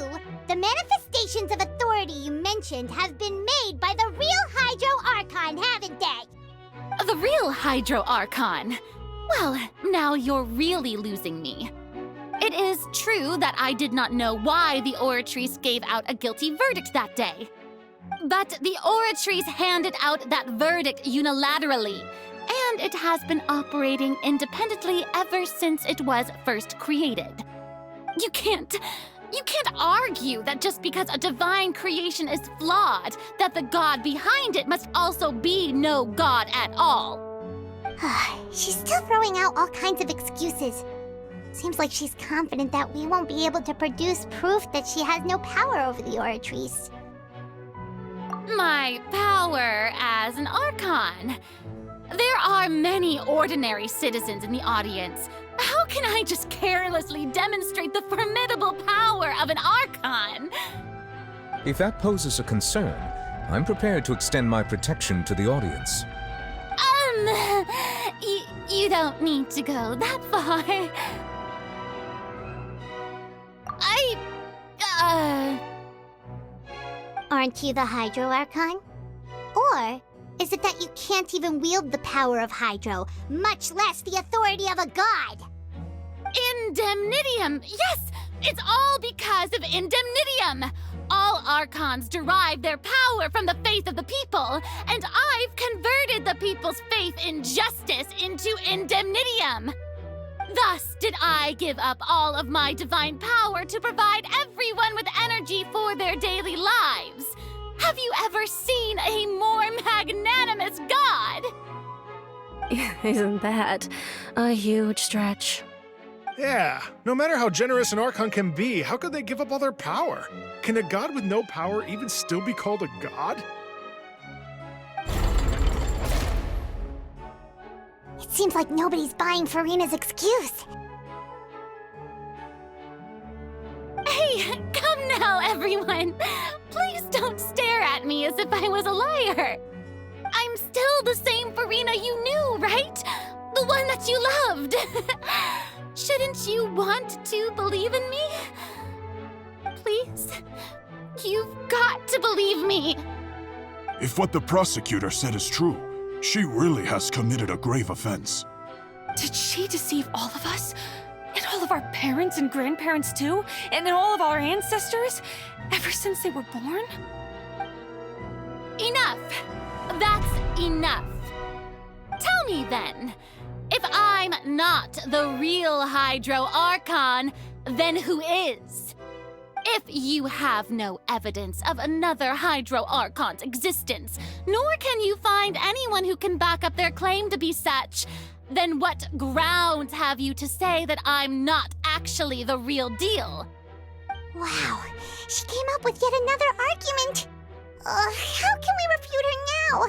the manifestations of authority you mentioned have been made by the real Hydro Archon, haven't they? The real Hydro Archon? Well, now you're really losing me. It is true that I did not know why the Oratrice gave out a guilty verdict that day. But the Oratrice handed out that verdict unilaterally, and it has been operating independently ever since it was first created. You can't argue that just because a divine creation is flawed, that the god behind it must also be no god at all. She's still throwing out all kinds of excuses. Seems like she's confident that we won't be able to produce proof that she has no power over the Oratrice. My power as an Archon. There are many ordinary citizens in the audience. How can I just carelessly demonstrate the formidable power of an Archon? If that poses a concern, I'm prepared to extend my protection to the audience. You don't need to go that far. Aren't you the Hydro Archon? Or is it that you can't even wield the power of Hydro, much less the authority of a god? Indemnitium! Yes! It's all because of Indemnitium! All Archons derive their power from the faith of the people, and I've converted the people's faith in justice into Indemnitium! Thus did I give up all of my divine power to provide everyone with energy for their daily lives. Have you ever seen a more magnanimous god? Isn't that a huge stretch? Yeah, no matter how generous an Archon can be, how could they give up all their power? Can a god with no power even still be called a god? It seems like nobody's buying Furina's excuse. Hey, come now, everyone! Please don't stare at me as if I was a liar! I'm still the same Furina you knew, right? The one that you loved! Shouldn't you want to believe in me? Please? You've got to believe me! If what the prosecutor said is true, she really has committed a grave offense. Did she deceive all of us? And all of our parents and grandparents too? And all of our ancestors? Ever since they were born? Enough! That's enough. Tell me then, if I'm not the real Hydro Archon, then who is? If you have no evidence of another Hydro Archon's existence, nor can you find anyone who can back up their claim to be such, then what grounds have you to say that I'm not actually the real deal? Wow, she came up with yet another argument. How can we refute her now?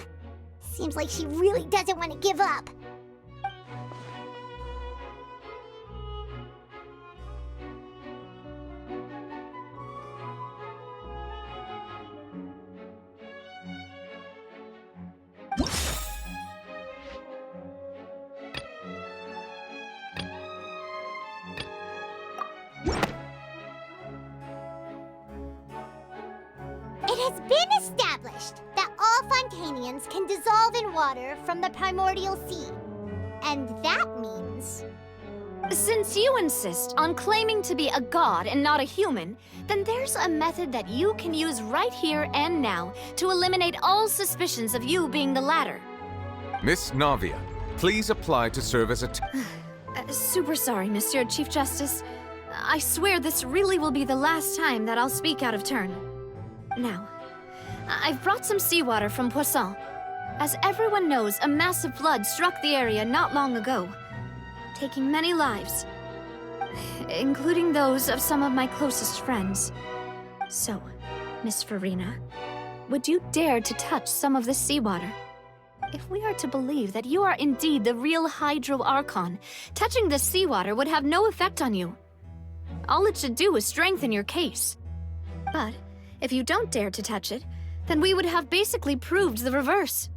Seems like she really doesn't want to give up. It has been established that all Fontanians can dissolve in water from the primordial sea. And that means... Since you insist on claiming to be a god and not a human, then there's a method that you can use right here and now to eliminate all suspicions of you being the latter. Miss Navia, please apply to serve as a... Super sorry, Monsieur Chief Justice. I swear this really will be the last time that I'll speak out of turn. Now, I've brought some seawater from Poisson. As everyone knows, a massive flood struck the area not long ago, taking many lives, including those of some of my closest friends. So, Miss Furina, would you dare to touch some of this seawater? If we are to believe that you are indeed the real Hydro Archon, touching the seawater would have no effect on you. All it should do is strengthen your case. But if you don't dare to touch it, then we would have basically proved the reverse.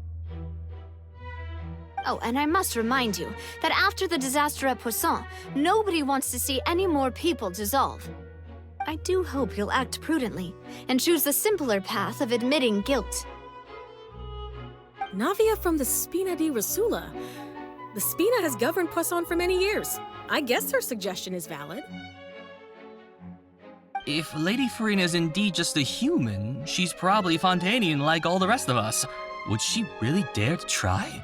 Oh, and I must remind you that after the disaster at Poisson, nobody wants to see any more people dissolve. I do hope you'll act prudently and choose the simpler path of admitting guilt. Navia from the Spina di Rosula. The Spina has governed Poisson for many years. I guess her suggestion is valid. If Lady Farina is indeed just a human, she's probably Fontanian like all the rest of us. Would she really dare to try?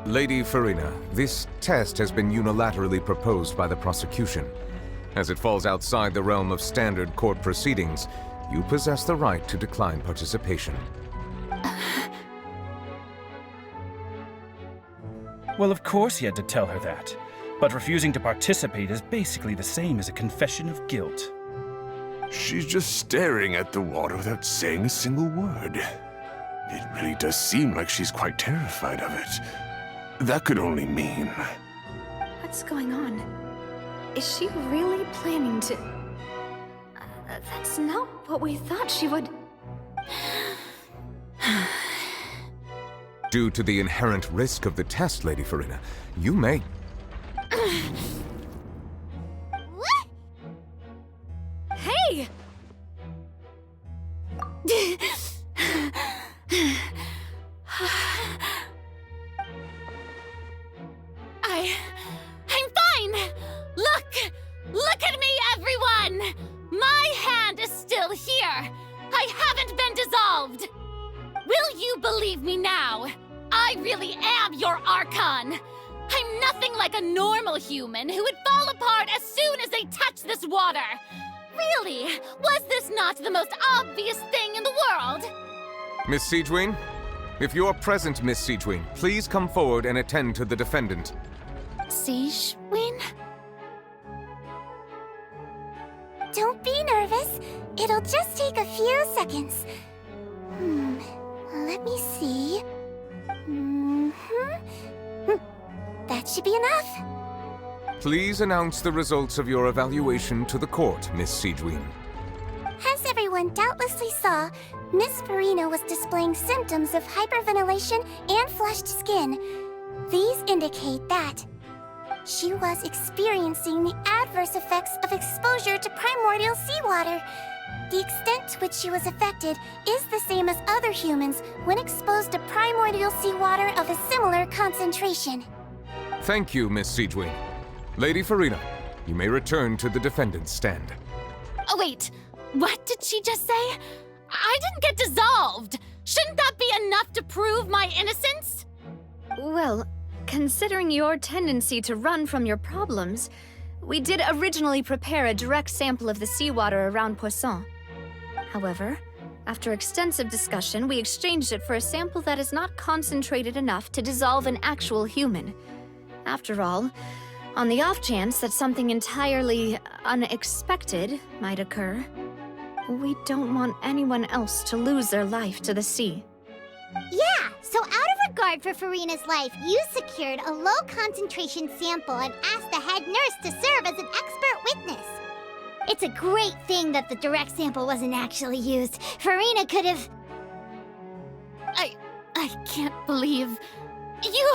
Lady Farina, this test has been unilaterally proposed by the prosecution. As it falls outside the realm of standard court proceedings, you possess the right to decline participation. Well, of course he had to tell her that. But refusing to participate is basically the same as a confession of guilt. She's just staring at the water without saying a single word. It really does seem like she's quite terrified of it. That could only mean... What's going on? Is she really planning to... that's not what we thought she would... Due to the inherent risk of the test, Lady Farina, you may... Hey! I'm fine! Look at me, everyone! My hand is still here! I haven't been dissolved! Will you believe me now? I really am your Archon! I'm nothing like a normal human who would fall apart as soon as they touch this water! Really? Was this not the most obvious thing in the world? Miss Siegewien? If you are present, Miss Siegewien, please come forward and attend to the defendant. Siegewien? Don't be nervous. It'll just take a few seconds. Let me see. That should be enough. Please announce the results of your evaluation to the court, Miss Siegewien. As everyone doubtlessly saw, Miss Farina was displaying symptoms of hyperventilation and flushed skin. These indicate that she was experiencing the adverse effects of exposure to primordial seawater. The extent to which she was affected is the same as other humans when exposed to primordial seawater of a similar concentration. Thank you, Miss Siegewien. Lady Farina, you may return to the defendant's stand. Oh, wait. What did she just say? I didn't get dissolved! Shouldn't that be enough to prove my innocence? Well, considering your tendency to run from your problems, we did originally prepare a direct sample of the seawater around Poisson. However, after extensive discussion, we exchanged it for a sample that is not concentrated enough to dissolve an actual human. After all, on the off chance that something entirely unexpected might occur, we don't want anyone else to lose their life to the sea. Yeah, so out of regard for Farina's life, you secured a low-concentration sample and asked the head nurse to serve as an expert witness. It's a great thing that the direct sample wasn't actually used. Farina could have... I can't believe... You...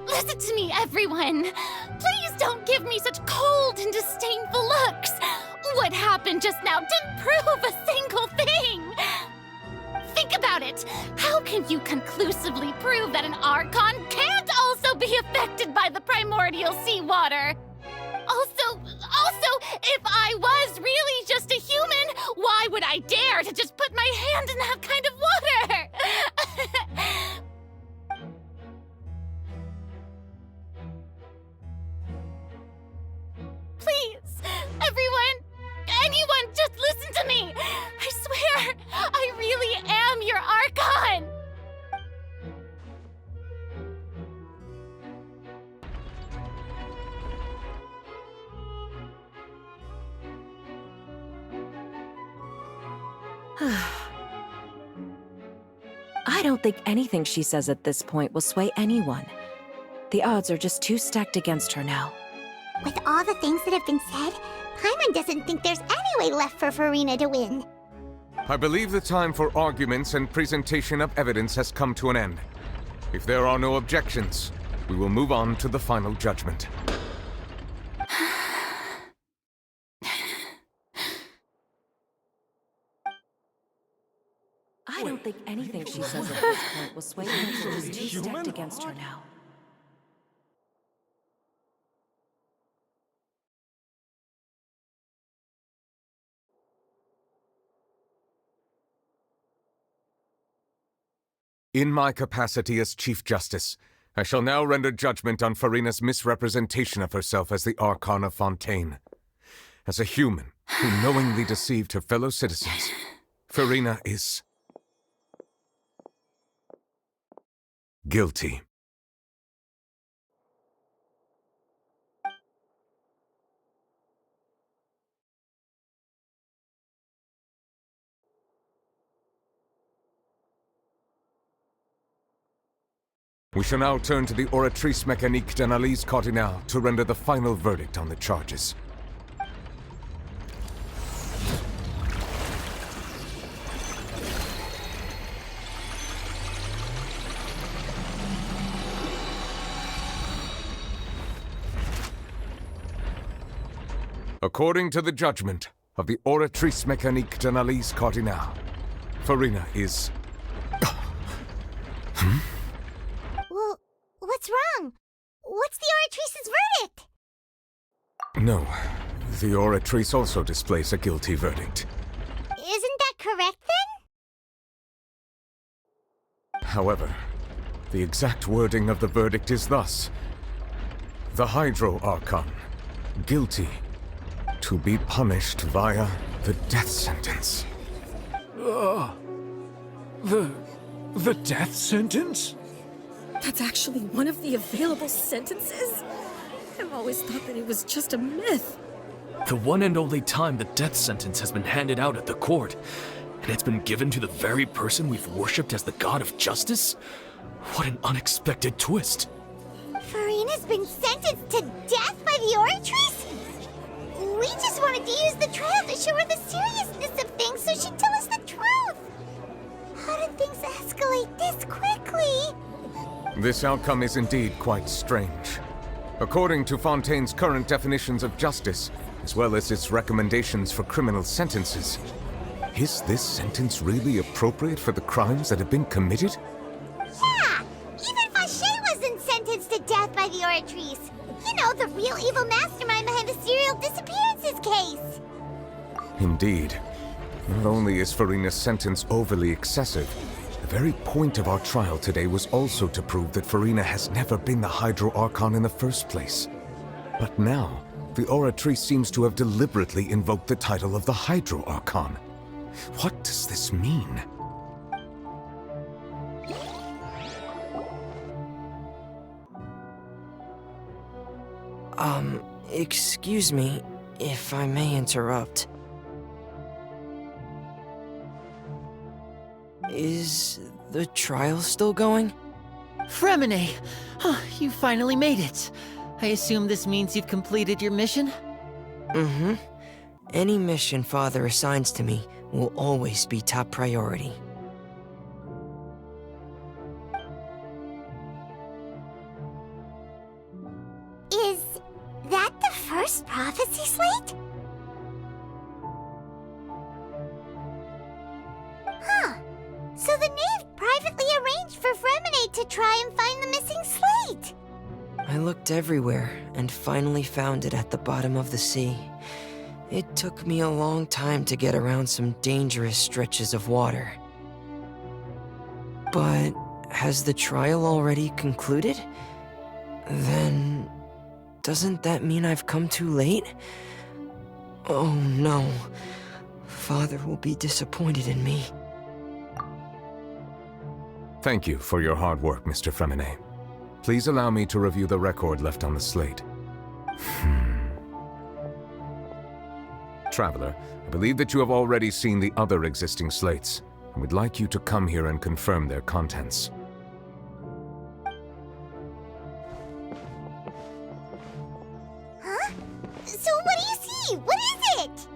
Listen to me, everyone! Please don't give me such cold and disdainful looks! What happened just now didn't prove a single thing! Think about it! How can you conclusively prove that an Archon can't also be affected by the primordial seawater? Also, if I was really just a human, why would I dare to just put my hand in that kind of water? Please, anyone, just listen to me! I swear, I really am your Archon! I don't think anything she says at this point will sway anyone. The odds are just too stacked against her now. With all all the things that have been said, Paimon doesn't think there's any way left for Farina to win. I believe the time for arguments and presentation of evidence has come to an end. If there are no objections, we will move on to the final judgment. I don't think anything she says at this point will sway him to his two-stepped against her now. In my capacity as Chief Justice, I shall now render judgment on Farina's misrepresentation of herself as the Archon of Fontaine. As a human who knowingly deceived her fellow citizens, Farina is guilty. We shall now turn to the Oratrice Mécanique d'Analyse Cardinale to render the final verdict on the charges. According to the judgment of the Oratrice Mécanique d'Analyse Cardinale, Farina is... Well, what's wrong? What's the Oratrice's verdict? No, the Oratrice also displays a guilty verdict. Isn't that correct then? However, the exact wording of the verdict is thus: the Hydro Archon, guilty, to be punished via the death sentence. The death sentence? That's actually one of the available sentences? I've always thought that it was just a myth. The one and only time the death sentence has been handed out at the court, and it's been given to the very person we've worshipped as the god of justice? What an unexpected twist. Farina's been sentenced to death by the Oratrice? We just wanted to use the trial to show her the seriousness of things so she'd tell us the truth. How did things escalate this quickly? This outcome is indeed quite strange. According to Fontaine's current definitions of justice, as well as its recommendations for criminal sentences, is this sentence really appropriate for the crimes that have been committed? Yeah! Even Fauché wasn't sentenced to death by the Oratrice. You know, the real evil mastermind behind the serial disappearances case. Indeed. Not only is Farina's sentence overly excessive, the very point of our trial today was also to prove that Farina has never been the Hydro Archon in the first place. But now, the Oratrice seems to have deliberately invoked the title of the Hydro Archon. What does this mean? Excuse me, if I may interrupt. Is the trial still going? Fremine! You finally made it. I assume this means you've completed your mission? Mm-hmm. Any mission Father assigns to me will always be top priority. Is that the first prophecy slate? Huh. So the knave privately arranged for Fremine to try and find the missing slate. I looked everywhere and finally found it at the bottom of the sea. It took me a long time to get around some dangerous stretches of water. But has the trial already concluded? Then doesn't that mean I've come too late? Oh no. Father will be disappointed in me. Thank you for your hard work, Mr. Fremine. Please allow me to review the record left on the slate. Traveler, I believe that you have already seen the other existing slates, and would like you to come here and confirm their contents. Huh? So what do you see? What is it?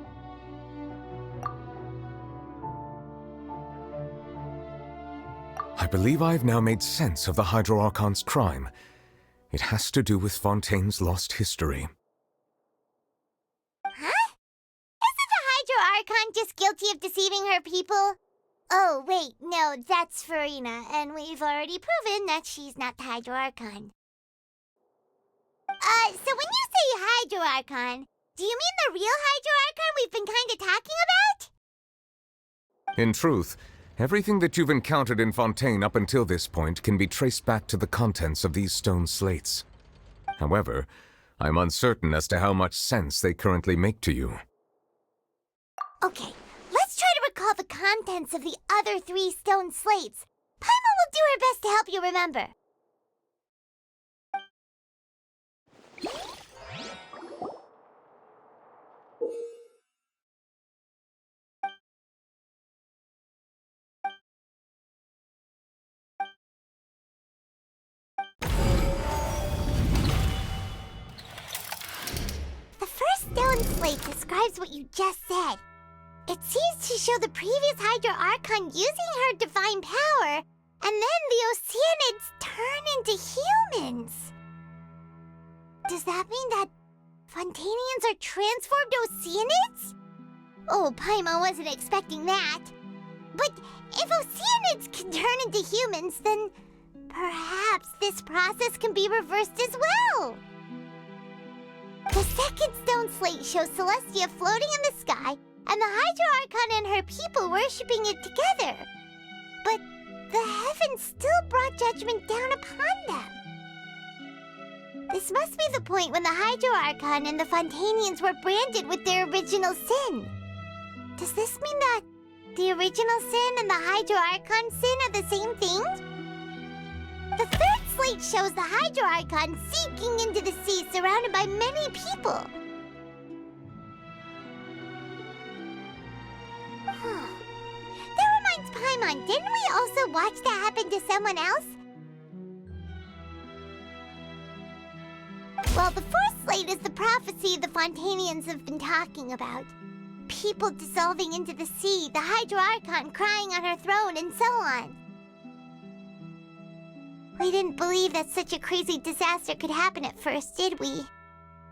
I believe I've now made sense of the Hydro Archon's crime. It has to do with Fontaine's lost history. Huh? Isn't the Hydro Archon just guilty of deceiving her people? Oh, wait, no, that's Farina, and we've already proven that she's not the Hydro Archon. So when you say Hydro Archon, do you mean the real Hydro Archon we've been kinda talking about? In truth, everything that you've encountered in Fontaine up until this point can be traced back to the contents of these stone slates. However, I'm uncertain as to how much sense they currently make to you. Okay, let's try to recall the contents of the other 3 stone slates. Paimon will do her best to help you remember. The first stone slate describes what you just said. It seems to show the previous Hydro Archon using her divine power, and then the Oceanids turn into humans. Does that mean that Fontainians are transformed Oceanids? Oh, Paimon wasn't expecting that. But if Oceanids can turn into humans, then perhaps this process can be reversed as well. The second stone slate shows Celestia floating in the sky, and the Hydro Archon and her people worshipping it together. But the heavens still brought judgment down upon them. This must be the point when the Hydro Archon and the Fontainians were branded with their original sin. Does this mean that the original sin and the Hydro Archon sin are the same thing? The third slate shows the Hydro Archon sinking into the sea surrounded by many people. That reminds Paimon, didn't we also watch that happen to someone else? Well, the fourth slate is the prophecy the Fontainians have been talking about. People dissolving into the sea, the Hydro Archon crying on her throne, and so on. We didn't believe that such a crazy disaster could happen at first, did we?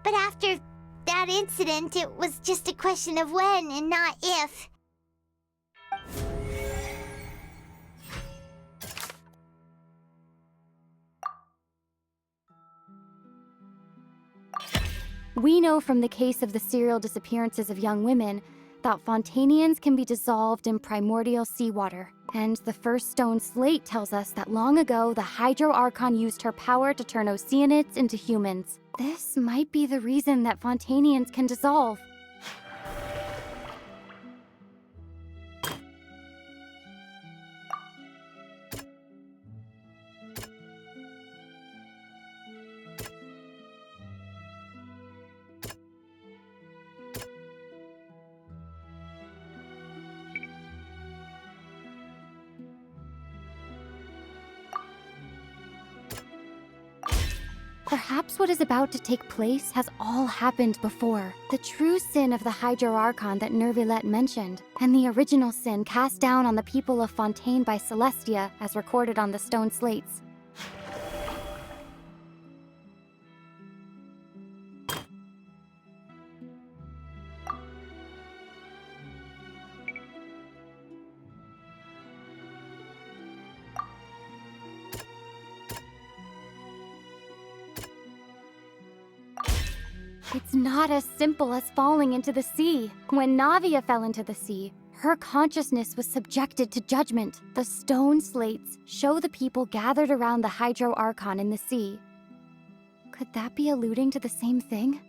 But after that incident, it was just a question of when and not if. We know from the case of the serial disappearances of young women that Fontainians can be dissolved in primordial seawater. And the first stone slate tells us that long ago, the Hydro Archon used her power to turn Oceanids into humans. This might be the reason that Fontainians can dissolve. Perhaps what is about to take place has all happened before. The true sin of the Hydro Archon that Nervilette mentioned, and the original sin cast down on the people of Fontaine by Celestia, as recorded on the stone slates. It's not as simple as falling into the sea. When Navia fell into the sea, her consciousness was subjected to judgment. The stone slates show the people gathered around the Hydro Archon in the sea. Could that be alluding to the same thing?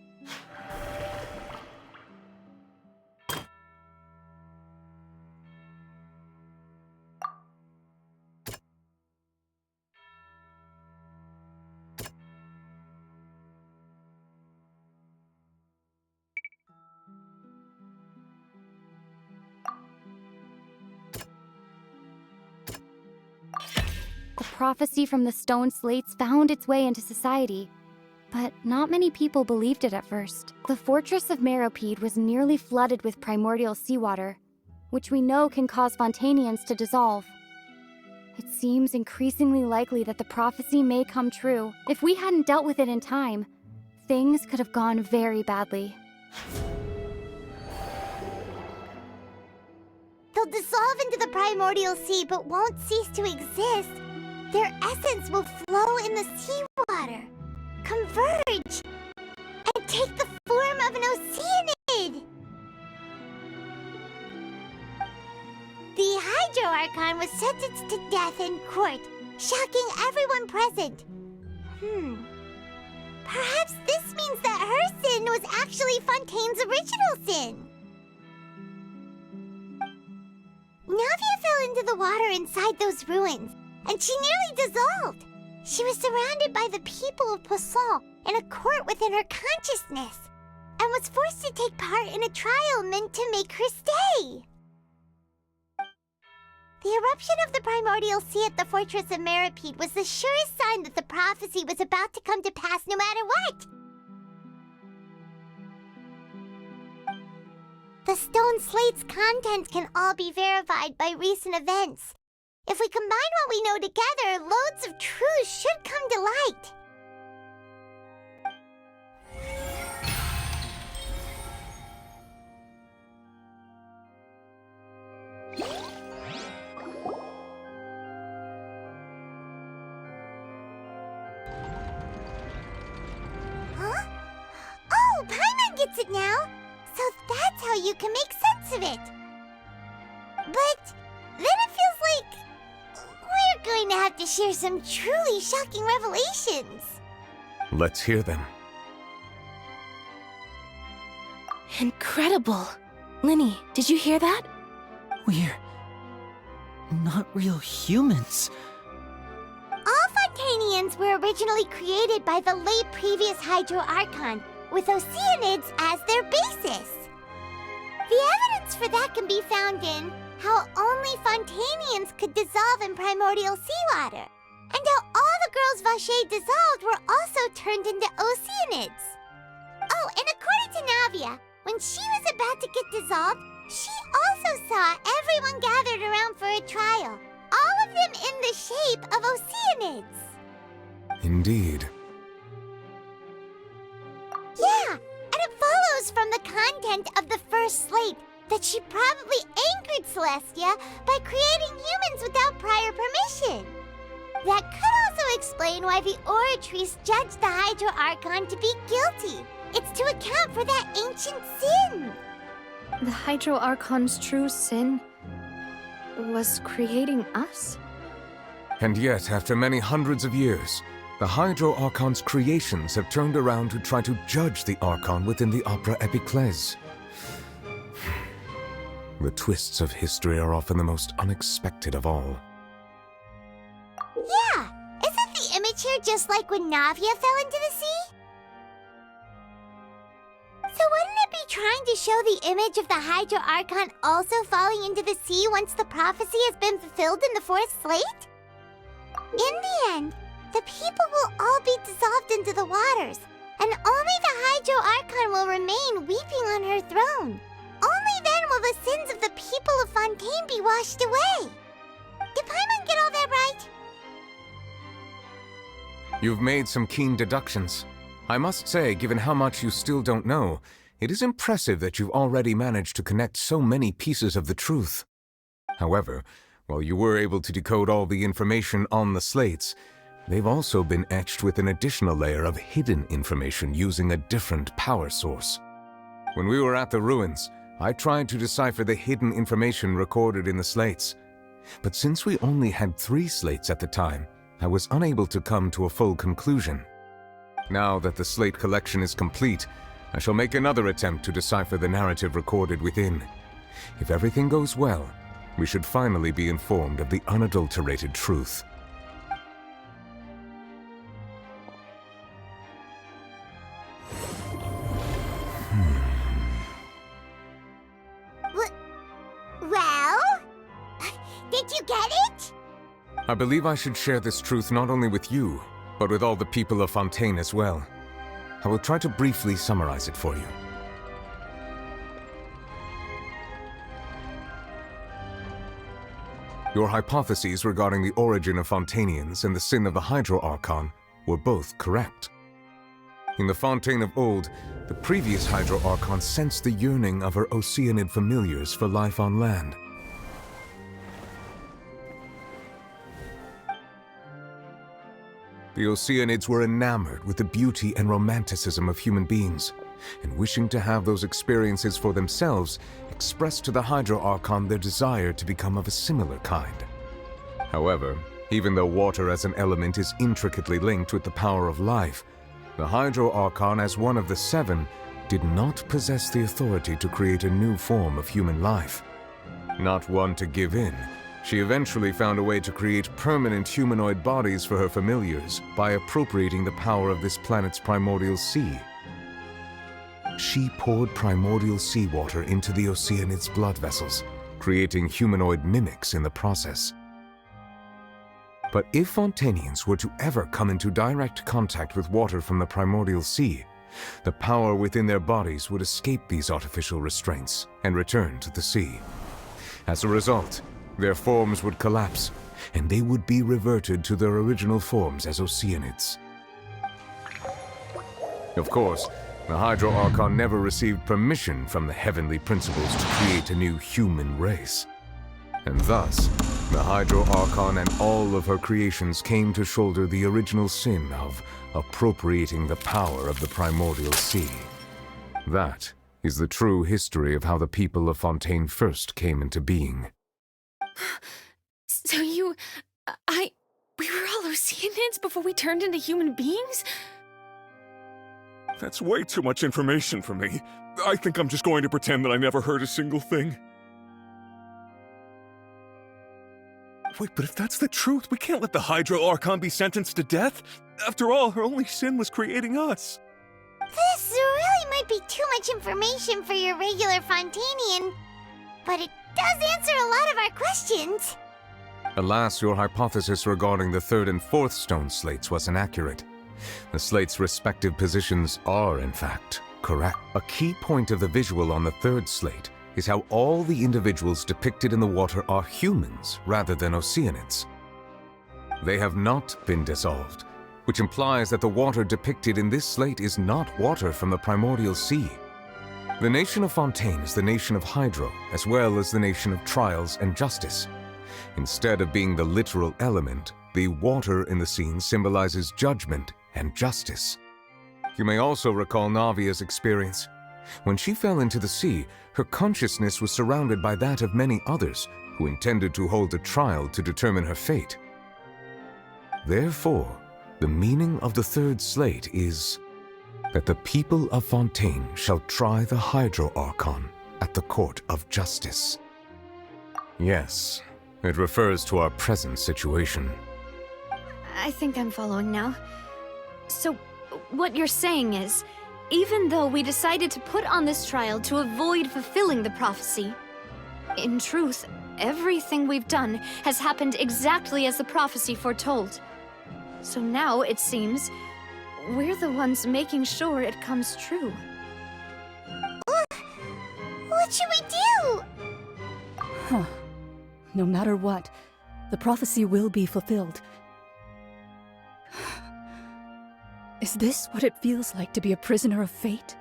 The prophecy from the stone slates found its way into society. But not many people believed it at first. The fortress of Meropide was nearly flooded with primordial seawater, which we know can cause Fontanians to dissolve. It seems increasingly likely that the prophecy may come true. If we hadn't dealt with it in time, things could have gone very badly. They'll dissolve into the primordial sea but won't cease to exist. Their essence will flow in the seawater, converge, and take the form of an Oceanid. The Hydro Archon was sentenced to death in court, shocking everyone present. Perhaps this means that her sin was actually Fontaine's original sin. Navia fell into the water inside those ruins, and she nearly dissolved. She was surrounded by the people of Poisson in a court within her consciousness, and was forced to take part in a trial meant to make her stay. The eruption of the primordial sea at the fortress of Meropide was the surest sign that the prophecy was about to come to pass no matter what. The stone slate's contents can all be verified by recent events. If we combine what we know together, loads of truths should come to light. Huh? Oh, Paimon gets it now! So that's how you can make sense of it. But then it feels like we're going to have to share some truly shocking revelations. Let's hear them. Incredible. Linny, did you hear that? We're not real humans. All Fontanians were originally created by the late previous Hydro Archon, with Oceanids as their basis. The evidence for that can be found in how only Fontanians could dissolve in primordial seawater, and how all the girls Vacher dissolved were also turned into Oceanids. Oh, and according to Navia, when she was about to get dissolved, she also saw everyone gathered around for a trial, all of them in the shape of Oceanids. Indeed. Yeah, and it follows from the content of the first slate that she probably angered Celestia by creating humans without prior permission. That could also explain why the Oratrice judged the Hydro Archon to be guilty. It's to account for that ancient sin. The Hydro Archon's true sin was creating us? And yet, after many hundreds of years, the Hydro Archon's creations have turned around to try to judge the Archon within the Opera Epiclese. The twists of history are often the most unexpected of all. Yeah, isn't the image here just like when Navia fell into the sea? So wouldn't it be trying to show the image of the Hydro Archon also falling into the sea once the prophecy has been fulfilled in the fourth slate? In the end, the people will all be dissolved into the waters, and only the Hydro Archon will remain weeping on her throne. Only then will the sins of the people of Fontaine be washed away. Did Paimon get all that right? You've made some keen deductions. I must say, given how much you still don't know, it is impressive that you've already managed to connect so many pieces of the truth. However, while you were able to decode all the information on the slates, they've also been etched with an additional layer of hidden information using a different power source. When we were at the ruins, I tried to decipher the hidden information recorded in the slates. But since we only had 3 slates at the time, I was unable to come to a full conclusion. Now that the slate collection is complete, I shall make another attempt to decipher the narrative recorded within. If everything goes well, we should finally be informed of the unadulterated truth. Well? Did you get it? I believe I should share this truth not only with you, but with all the people of Fontaine as well. I will try to briefly summarize it for you. Your hypotheses regarding the origin of Fontanians and the sin of the Hydro Archon were both correct. In the Fontaine of old, the previous Hydro Archon sensed the yearning of her Oceanid familiars for life on land. The Oceanids were enamored with the beauty and romanticism of human beings, and wishing to have those experiences for themselves, expressed to the Hydro Archon their desire to become of a similar kind. However, even though water as an element is intricately linked with the power of life, the Hydro Archon, as one of the seven, did not possess the authority to create a new form of human life. Not one to give in, she eventually found a way to create permanent humanoid bodies for her familiars by appropriating the power of this planet's primordial sea. She poured primordial seawater into the Oceanids' blood vessels, creating humanoid mimics in the process. But if Fontanians were to ever come into direct contact with water from the primordial sea, the power within their bodies would escape these artificial restraints and return to the sea. As a result, their forms would collapse, and they would be reverted to their original forms as Oceanids. Of course, the Hydro Archon never received permission from the heavenly principles to create a new human race. And thus, the Hydro Archon and all of her creations came to shoulder the original sin of appropriating the power of the primordial sea. That is the true history of how the people of Fontaine first came into being. So we were all Oceanids before we turned into human beings? That's way too much information for me. I think I'm just going to pretend that I never heard a single thing. Wait, but if that's the truth, we can't let the Hydro Archon be sentenced to death. After all, her only sin was creating us. This really might be too much information for your regular Fontanian, but it does answer a lot of our questions. Alas, your hypothesis regarding the third and fourth stone slates was inaccurate. The slates' respective positions are, in fact, correct. A key point of the visual on the third slate is how all the individuals depicted in the water are humans rather than Oceanids. They have not been dissolved, which implies that the water depicted in this slate is not water from the primordial sea. The nation of Fontaine is the nation of Hydro, as well as the nation of trials and justice. Instead of being the literal element, the water in the scene symbolizes judgment and justice. You may also recall Navia's experience. When she fell into the sea, her consciousness was surrounded by that of many others who intended to hold a trial to determine her fate. Therefore, the meaning of the third slate is that the people of Fontaine shall try the Hydro Archon at the court of justice. Yes, it refers to our present situation. I think I'm following now. So, what you're saying is, even though we decided to put on this trial to avoid fulfilling the prophecy, in truth, everything we've done has happened exactly as the prophecy foretold. So now, it seems, we're the ones making sure it comes true. What should we do? Huh. No matter what, the prophecy will be fulfilled. Is this what it feels like to be a prisoner of fate?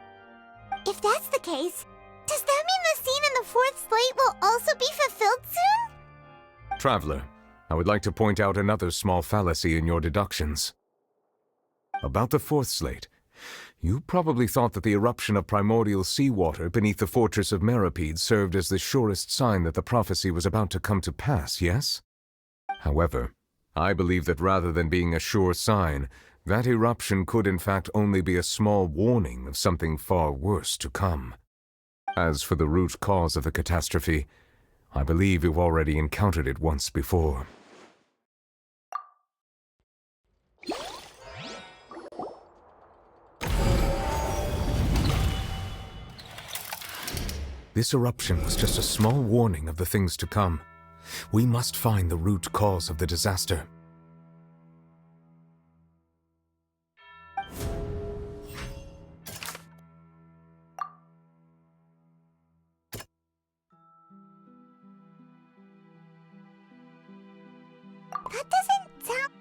If that's the case, does that mean the scene in the fourth slate will also be fulfilled soon? Traveler, I would like to point out another small fallacy in your deductions. About the fourth slate, you probably thought that the eruption of primordial seawater beneath the fortress of Meripede served as the surest sign that the prophecy was about to come to pass, yes? However, I believe that rather than being a sure sign, that eruption could in fact only be a small warning of something far worse to come. As for the root cause of the catastrophe, I believe you've already encountered it once before. This eruption was just a small warning of the things to come. We must find the root cause of the disaster. That doesn't sound...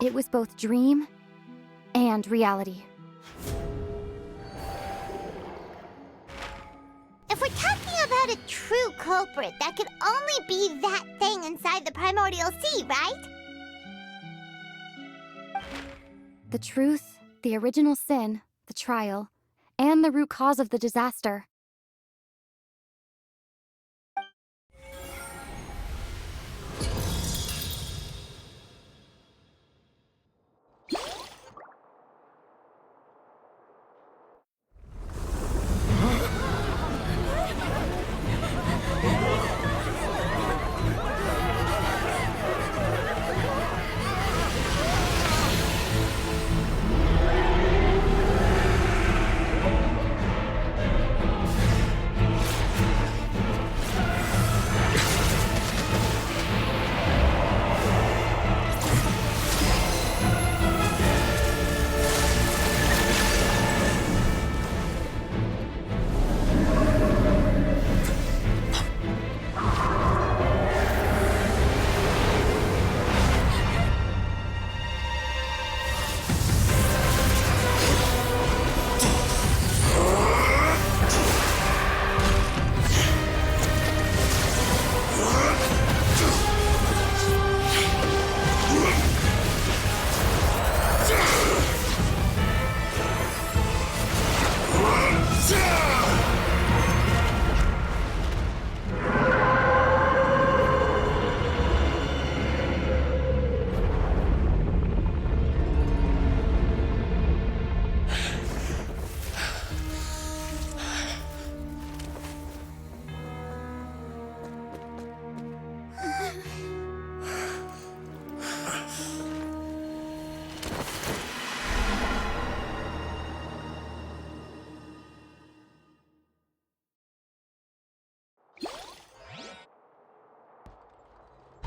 It was both dream and reality. If we're talking about a true culprit, that could only be that thing inside the primordial sea, right? The truth, the original sin, the trial, and the root cause of the disaster.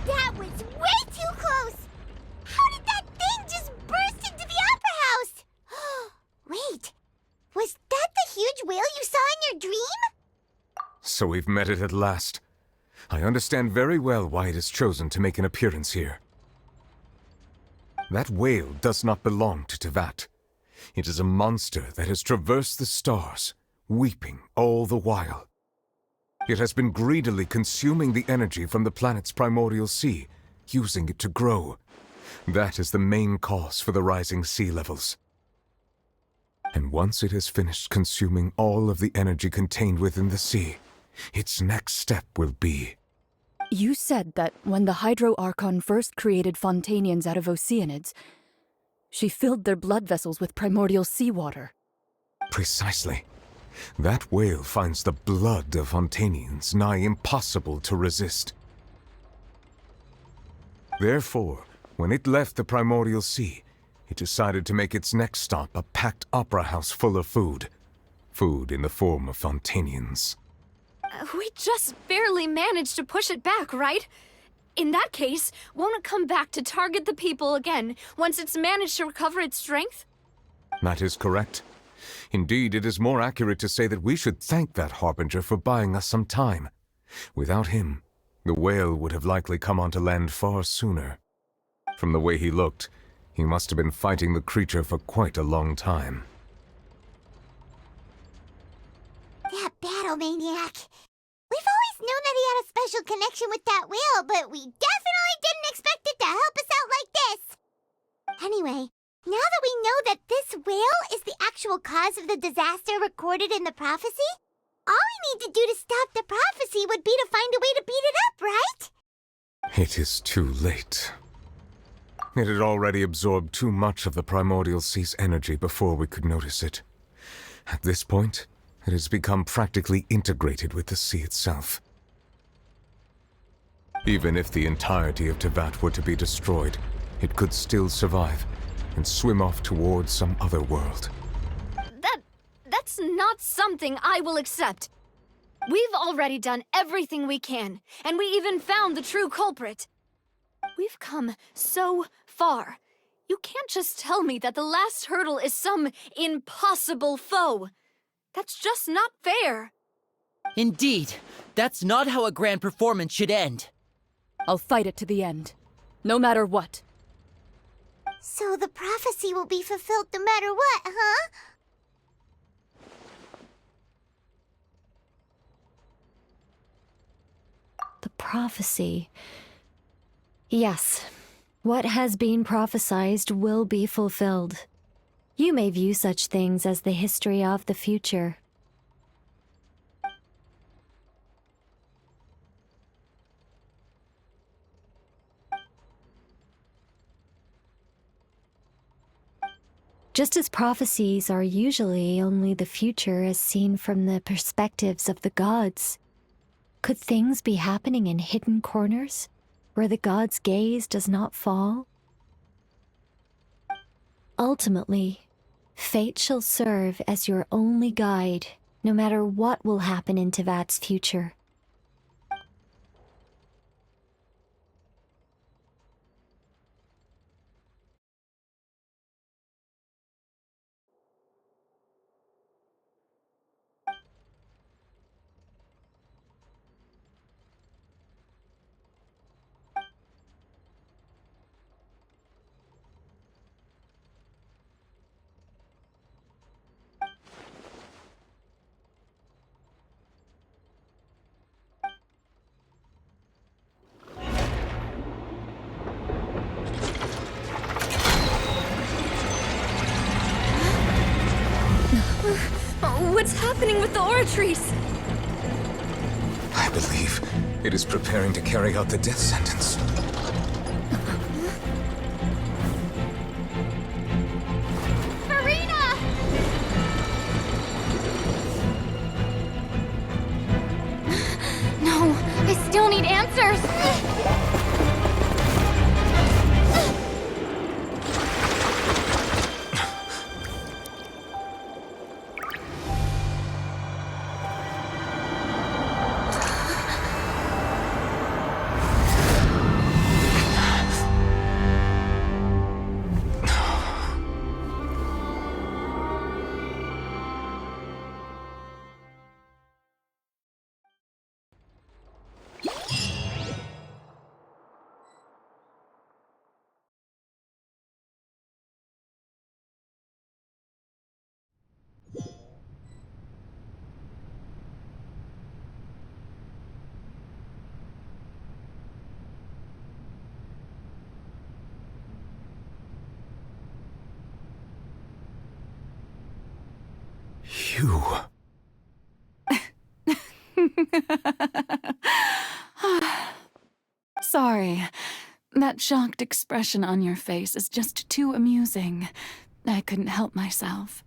That was way too close! How did that thing just burst into the Opera House? Wait, was that the huge whale you saw in your dream? So we've met it at last. I understand very well why it has chosen to make an appearance here. That whale does not belong to Tevat. It is a monster that has traversed the stars, weeping all the while. It has been greedily consuming the energy from the planet's primordial sea, using it to grow. That is the main cause for the rising sea levels. And once it has finished consuming all of the energy contained within the sea, its next step will be... You said that when the Hydro Archon first created Fontanians out of Oceanids, she filled their blood vessels with primordial seawater. Precisely. That whale finds the blood of Fontanians nigh impossible to resist. Therefore, when it left the primordial sea, it decided to make its next stop a packed opera house full of food. Food in the form of Fontanians. We just barely managed to push it back, right? In that case, won't it come back to target the people again once it's managed to recover its strength? That is correct. Indeed, it is more accurate to say that we should thank that Harbinger for buying us some time. Without him, the whale would have likely come onto land far sooner. From the way he looked, he must have been fighting the creature for quite a long time. That battle maniac. We've always known that he had a special connection with that whale, but we definitely didn't expect it to help us out like this. Anyway, now that we know that this whale is the actual cause of the disaster recorded in the prophecy, all we need to do to stop the prophecy would be to find a way to beat it up, right? It is too late. It had already absorbed too much of the primordial sea's energy before we could notice it. At this point, it has become practically integrated with the sea itself. Even if the entirety of Tevat were to be destroyed, it could still survive and swim off towards some other world. That's not something I will accept. We've already done everything we can, and we even found the true culprit. We've come so far. You can't just tell me that the last hurdle is some impossible foe. That's just not fair. Indeed, that's not how a grand performance should end. I'll fight it to the end, no matter what. So the prophecy will be fulfilled no matter what, huh? The prophecy. Yes, what has been prophesied will be fulfilled. You may view such things as the history of the future. Just as prophecies are usually only the future as seen from the perspectives of the gods, could things be happening in hidden corners, where the gods' gaze does not fall? Ultimately, fate shall serve as your only guide, no matter what will happen in Tevat's future. What's happening with the oratories? I believe it is preparing to carry out the death sentence. Farina! No, I still need answers. You... Sorry. That shocked expression on your face is just too amusing. I couldn't help myself.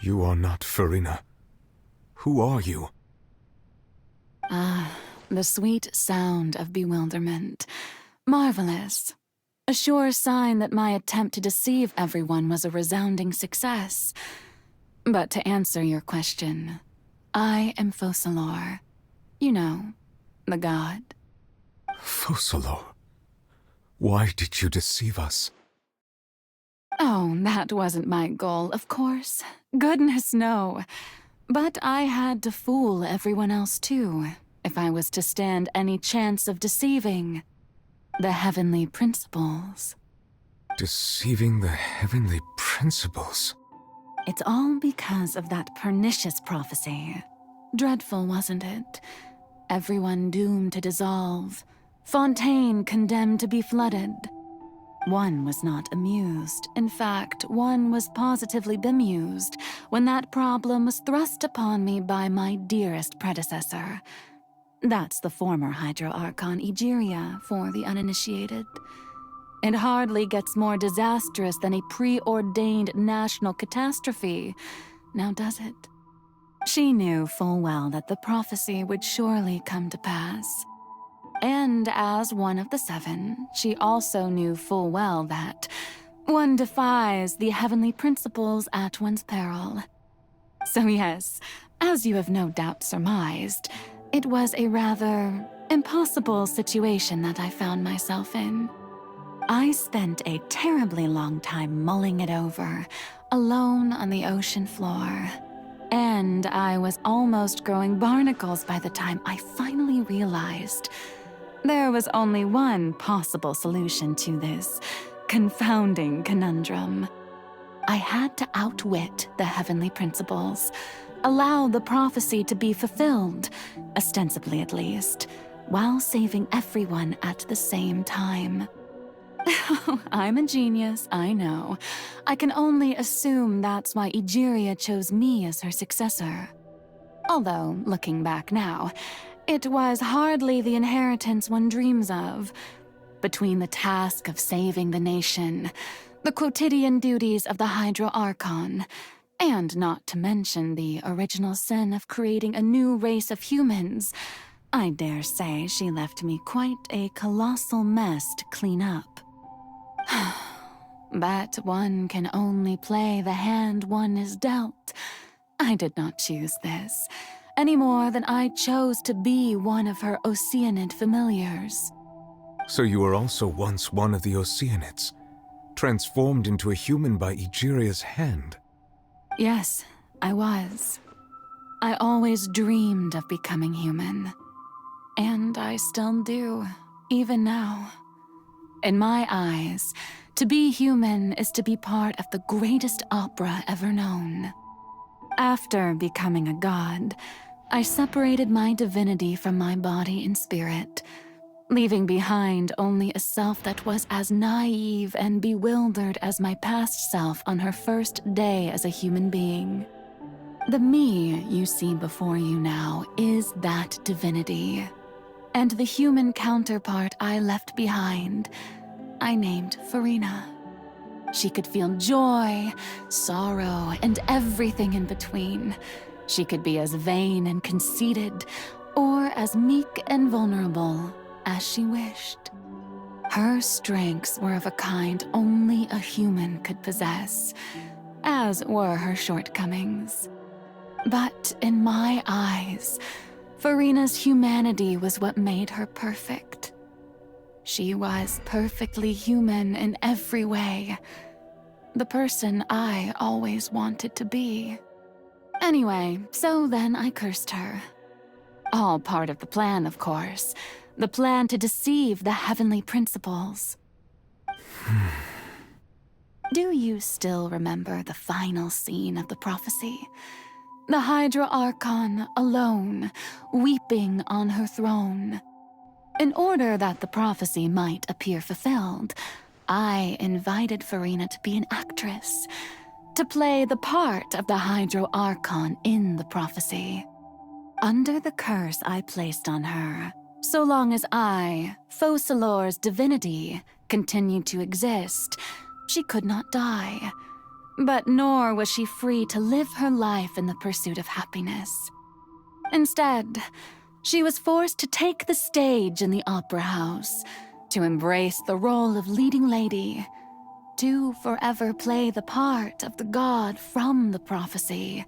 You are not Farina. Who are you? The sweet sound of bewilderment. Marvelous. A sure sign that my attempt to deceive everyone was a resounding success. But to answer your question, I am Focalor. You know, the god. Focalor? Why did you deceive us? Oh, that wasn't my goal, of course. Goodness, no. But I had to fool everyone else too, if I was to stand any chance of deceiving the heavenly principles. Deceiving the heavenly principles? It's all because of that pernicious prophecy. Dreadful, wasn't it? Everyone doomed to dissolve. Fontaine condemned to be flooded. One was not amused. In fact, one was positively bemused when that problem was thrust upon me by my dearest predecessor. That's the former Hydro Archon Egeria for the uninitiated. It hardly gets more disastrous than a preordained national catastrophe, now does it? She knew full well that the prophecy would surely come to pass. And as one of the seven, she also knew full well that one defies the heavenly principles at one's peril. So yes, as you have no doubt surmised, it was a rather impossible situation that I found myself in. I spent a terribly long time mulling it over, alone on the ocean floor. And I was almost growing barnacles by the time I finally realized there was only one possible solution to this confounding conundrum. I had to outwit the heavenly principles, allow the prophecy to be fulfilled, ostensibly at least, while saving everyone at the same time. I'm a genius, I know. I can only assume that's why Egeria chose me as her successor. Although, looking back now, it was hardly the inheritance one dreams of. Between the task of saving the nation, the quotidian duties of the Hydro Archon, and not to mention the original sin of creating a new race of humans, I dare say she left me quite a colossal mess to clean up. But one can only play the hand one is dealt. I did not choose this, any more than I chose to be one of her Oceanid familiars. So you were also once one of the Oceanids, transformed into a human by Egeria's hand? Yes, I was. I always dreamed of becoming human. And I still do, even now. In my eyes, to be human is to be part of the greatest opera ever known. After becoming a god, I separated my divinity from my body and spirit, leaving behind only a self that was as naive and bewildered as my past self on her first day as a human being. The me you see before you now is that divinity. And the human counterpart I left behind, I named Farina. She could feel joy, sorrow, and everything in between. She could be as vain and conceited, or as meek and vulnerable as she wished. Her strengths were of a kind only a human could possess, as were her shortcomings. But in my eyes, Farina's humanity was what made her perfect. She was perfectly human in every way. The person I always wanted to be. Anyway, so then I cursed her. All part of the plan, of course. The plan to deceive the heavenly principles. Do you still remember the final scene of the prophecy? The Hydra Archon, alone, weeping on her throne. In order that the prophecy might appear fulfilled, I invited Farina to be an actress, to play the part of the Hydro Archon in the prophecy. Under the curse I placed on her, so long as I, Focalor's divinity, continued to exist, she could not die. But nor was she free to live her life in the pursuit of happiness. Instead, she was forced to take the stage in the opera house, to embrace the role of leading lady, to forever play the part of the god from the prophecy,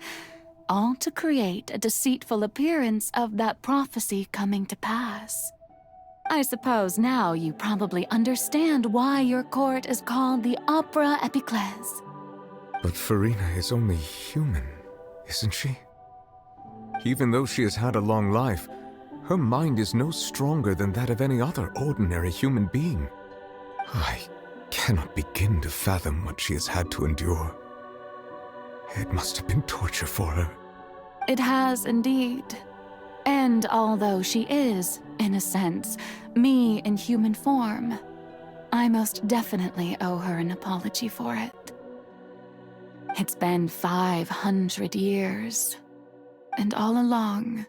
all to create a deceitful appearance of that prophecy coming to pass. I suppose now you probably understand why your court is called the Opera Epiclese. But Farina is only human, isn't she? Even though she has had a long life, her mind is no stronger than that of any other ordinary human being. I cannot begin to fathom what she has had to endure. It must have been torture for her. It has indeed. And although she is, in a sense, me in human form, I most definitely owe her an apology for it. It's been 500 years, and all along,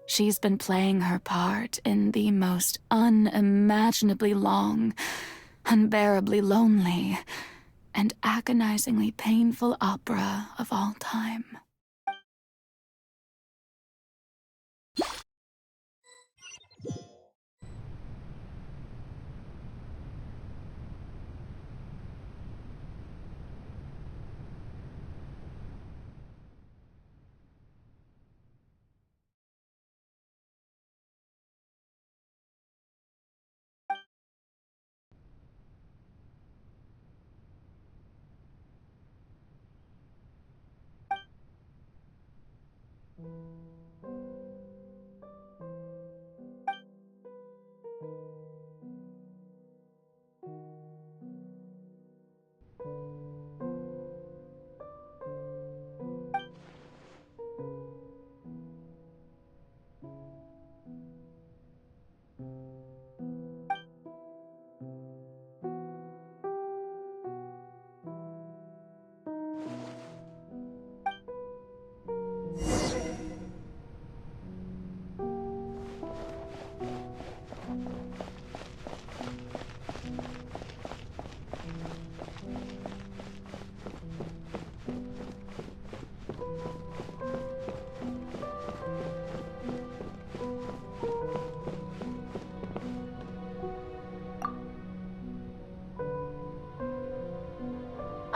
she's been playing her part in the most unimaginably long, unbearably lonely, and agonizingly painful opera of all time.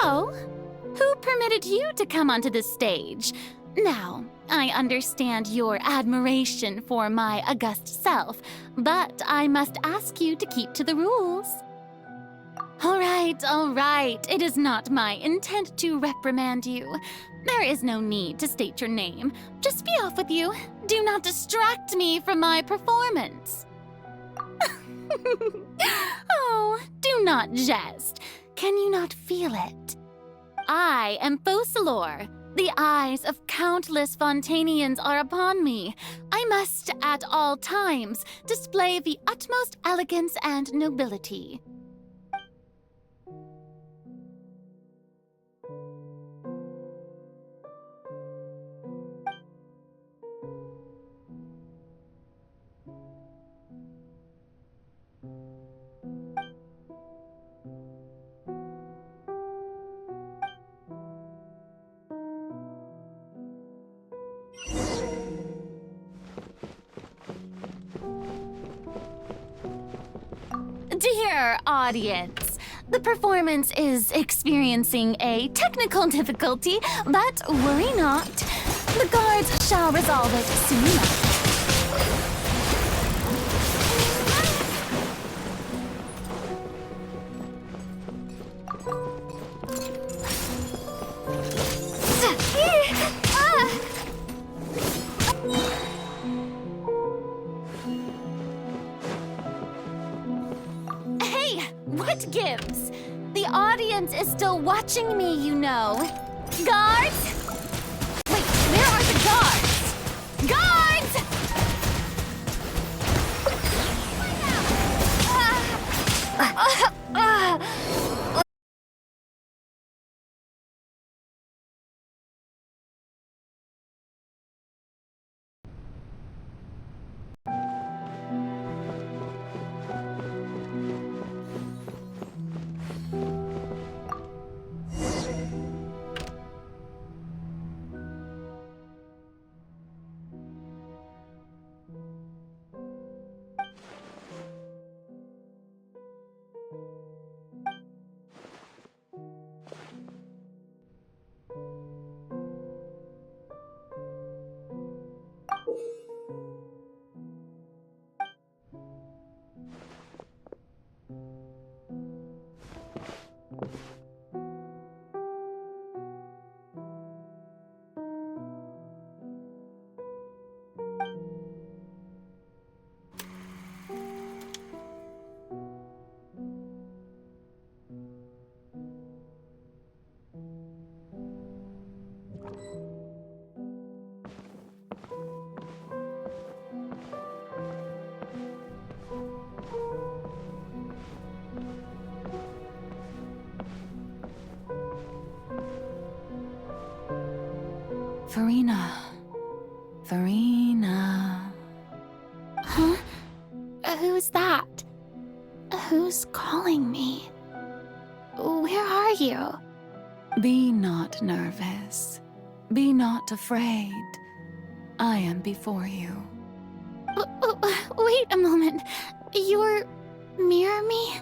Oh, who permitted you to come onto the stage? Now, I understand your admiration for my august self, but I must ask you to keep to the rules. All right. It is not my intent to reprimand you. There is no need to state your name. Just be off with you. Do not distract me from my performance. Oh, do not jest. Can you not feel it? I am Focalor. The eyes of countless Fontanians are upon me. I must, at all times, display the utmost elegance and nobility. Dear audience, the performance is experiencing a technical difficulty, but worry not. The guards shall resolve it soon enough. What gives? The audience is still watching me, you know. Guards? Wait, where are the guards? Guards! Farina. Huh? Who's that? Who's calling me? Where are you? Be not nervous. Be not afraid. I am before you. Wait a moment. You're near me?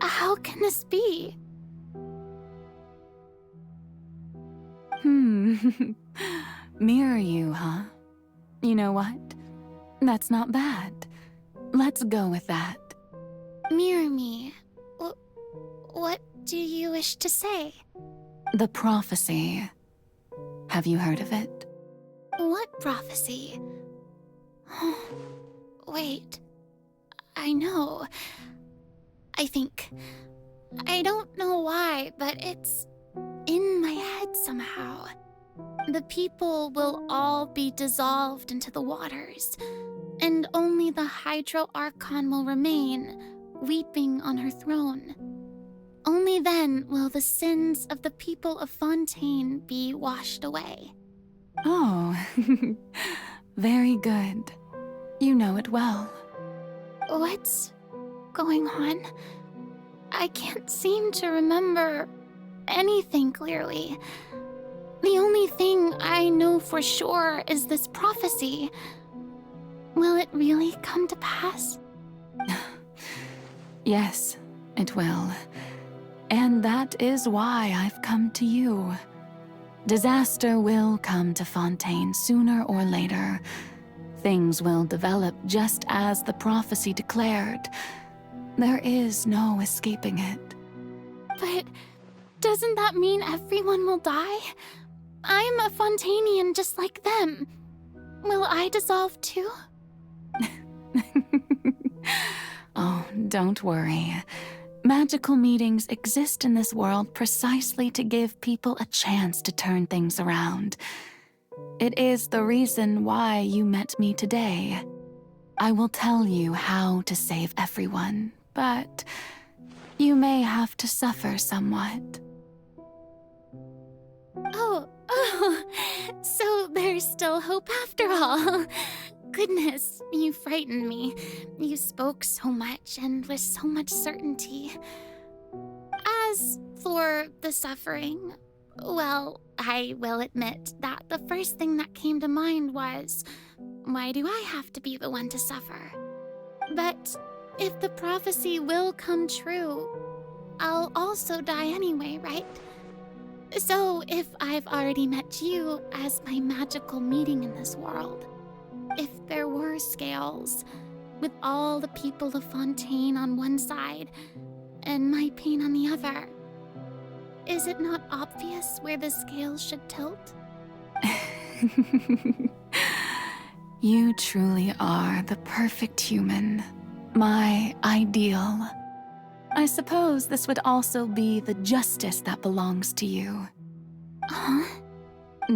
How can this be? Mirror you, huh? You know what? That's not bad. Let's go with that. Mirror me? What do you wish to say? The prophecy. Have you heard of it? What prophecy. Wait. I know. I think. I don't know why, but it's in my head somehow. The people will all be dissolved into the waters, and only the Hydro Archon will remain, weeping on her throne. Only then will the sins of the people of Fontaine be washed away. Oh, very good. You know it well. What's going on? I can't seem to remember anything clearly. The only thing I know for sure is this prophecy. Will it really come to pass? Yes, it will. And that is why I've come to you. Disaster will come to Fontaine sooner or later. Things will develop just as the prophecy declared. There is no escaping it. But doesn't that mean everyone will die? I'm a Fontainian just like them. Will I dissolve too? Oh, don't worry. Magical meetings exist in this world precisely to give people a chance to turn things around. It is the reason why you met me today. I will tell you how to save everyone, but you may have to suffer somewhat. Oh, so there's still hope after all. Goodness, you frightened me. You spoke so much and with so much certainty. As for the suffering, well, I will admit that the first thing that came to mind was, why do I have to be the one to suffer? But if the prophecy will come true, I'll also die anyway, right? So if I've already met you as my magical meeting in this world, if there were scales, with all the people of Fontaine on one side and my pain on the other, is it not obvious where the scales should tilt? You truly are the perfect human, my ideal. I suppose this would also be the justice that belongs to you. Huh?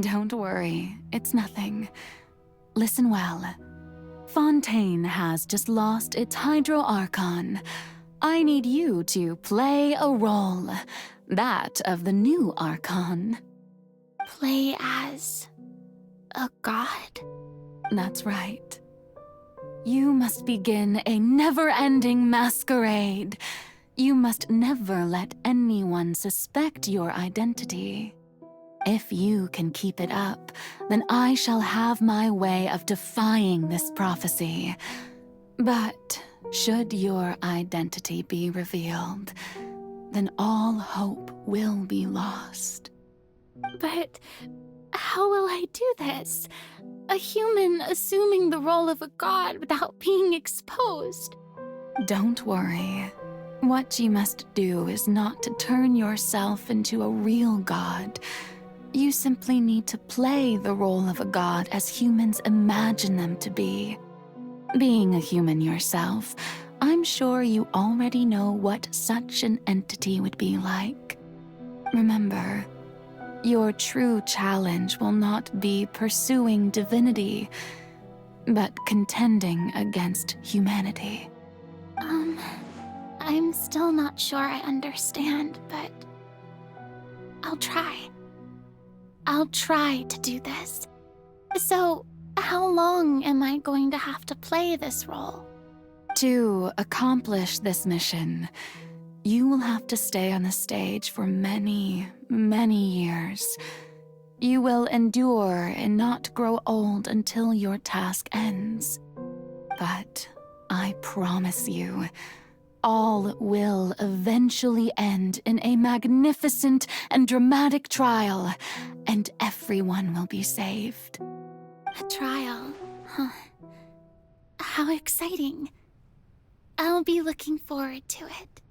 Don't worry, it's nothing. Listen well. Fontaine has just lost its Hydro Archon. I need you to play a role, that of the new Archon. Play as a god? That's right. You must begin a never-ending masquerade. You must never let anyone suspect your identity. If you can keep it up, then I shall have my way of defying this prophecy. But should your identity be revealed, then all hope will be lost. But how will I do this? A human assuming the role of a god without being exposed? Don't worry. What you must do is not to turn yourself into a real god. You simply need to play the role of a god as humans imagine them to be. Being a human yourself, I'm sure you already know what such an entity would be like. Remember, your true challenge will not be pursuing divinity, but contending against humanity. I'm still not sure I understand, but I'll try. I'll try to do this. So, how long am I going to have to play this role? To accomplish this mission, you will have to stay on the stage for many, many years. You will endure and not grow old until your task ends. But I promise you, all will eventually end in a magnificent and dramatic trial, and everyone will be saved. A trial, huh? How exciting. I'll be looking forward to it.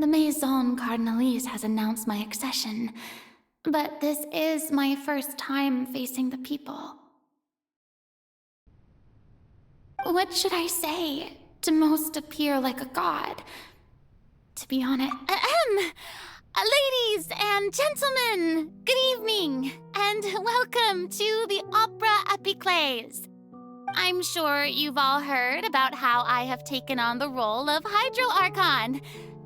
The Maison Cardinalise has announced my accession, but this is my first time facing the people. What should I say to most appear like a god? To be honest, ladies and gentlemen, good evening, and welcome to the Opera Epiclese. I'm sure you've all heard about how I have taken on the role of Hydro Archon.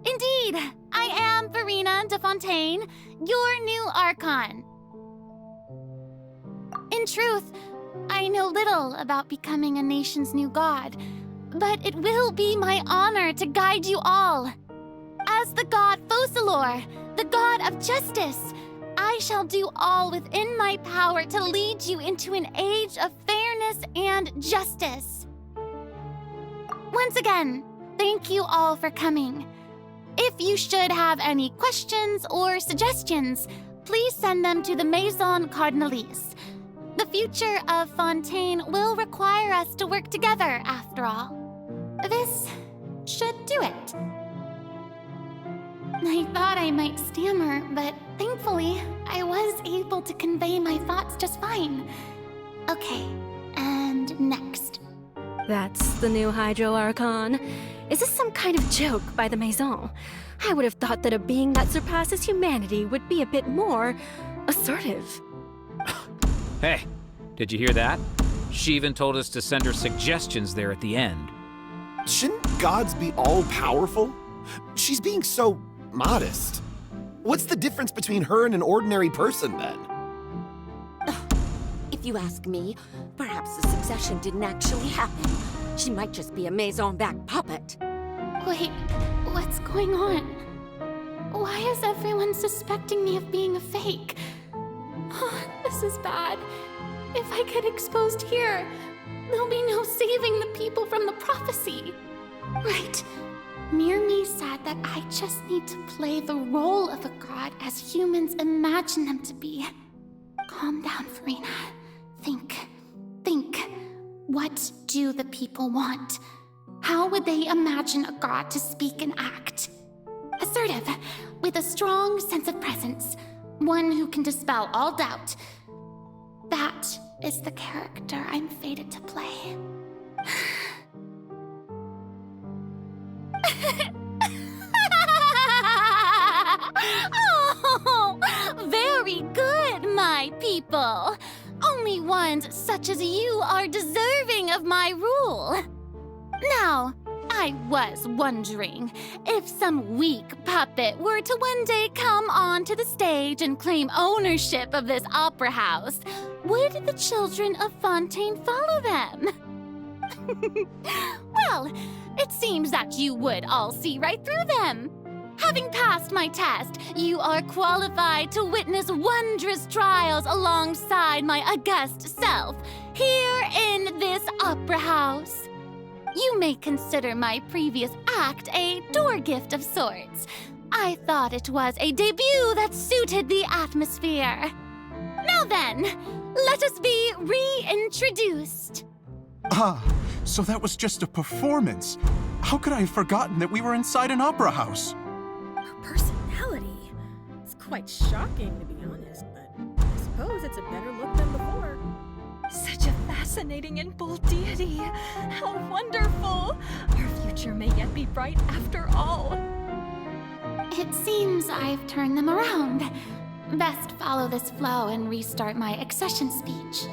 Indeed, I am Farina de Fontaine, your new Archon. In truth, I know little about becoming a nation's new god, but it will be my honor to guide you all. As the god Focalor, the god of justice, I shall do all within my power to lead you into an age of fairness and justice. Once again, thank you all for coming. If you should have any questions or suggestions, please send them to the Maison Cardinalise. The future of Fontaine will require us to work together, after all. This should do it. I thought I might stammer, but thankfully, I was able to convey my thoughts just fine. Okay, and next. That's the new Hydro Archon. Is this some kind of joke by the Maison? I would have thought that a being that surpasses humanity would be a bit more assertive. Hey, did you hear that? She even told us to send her suggestions there at the end. Shouldn't gods be all-powerful? She's being so modest. What's the difference between her and an ordinary person, then? If you ask me, perhaps the succession didn't actually happen. She might just be a Maison-back puppet. Wait, what's going on? Why is everyone suspecting me of being a fake? Oh, this is bad. If I get exposed here, there'll be no saving the people from the prophecy. Right. Mirmi said that I just need to play the role of a god as humans imagine them to be. Calm down, Farina. Think. What do the people want? How would they imagine a god to speak and act? Assertive, with a strong sense of presence. One who can dispel all doubt. That is the character I'm fated to play. Oh, very good, my people. Only ones such as you are deserving of my rule. Now, I was wondering if some weak puppet were to one day come onto the stage and claim ownership of this opera house, would the children of Fontaine follow them? Well, it seems that you would all see right through them. Having passed my test, you are qualified to witness wondrous trials alongside my august self, here in this opera house. You may consider my previous act a door gift of sorts. I thought it was a debut that suited the atmosphere. Now then, let us be reintroduced. Ah, so that was just a performance. How could I have forgotten that we were inside an opera house? Her personality. It's quite shocking, to be honest, but I suppose it's a better look than before. Such a fascinating and bold deity. How wonderful! Our future may yet be bright after all. It seems I've turned them around. Best follow this flow and restart my accession speech.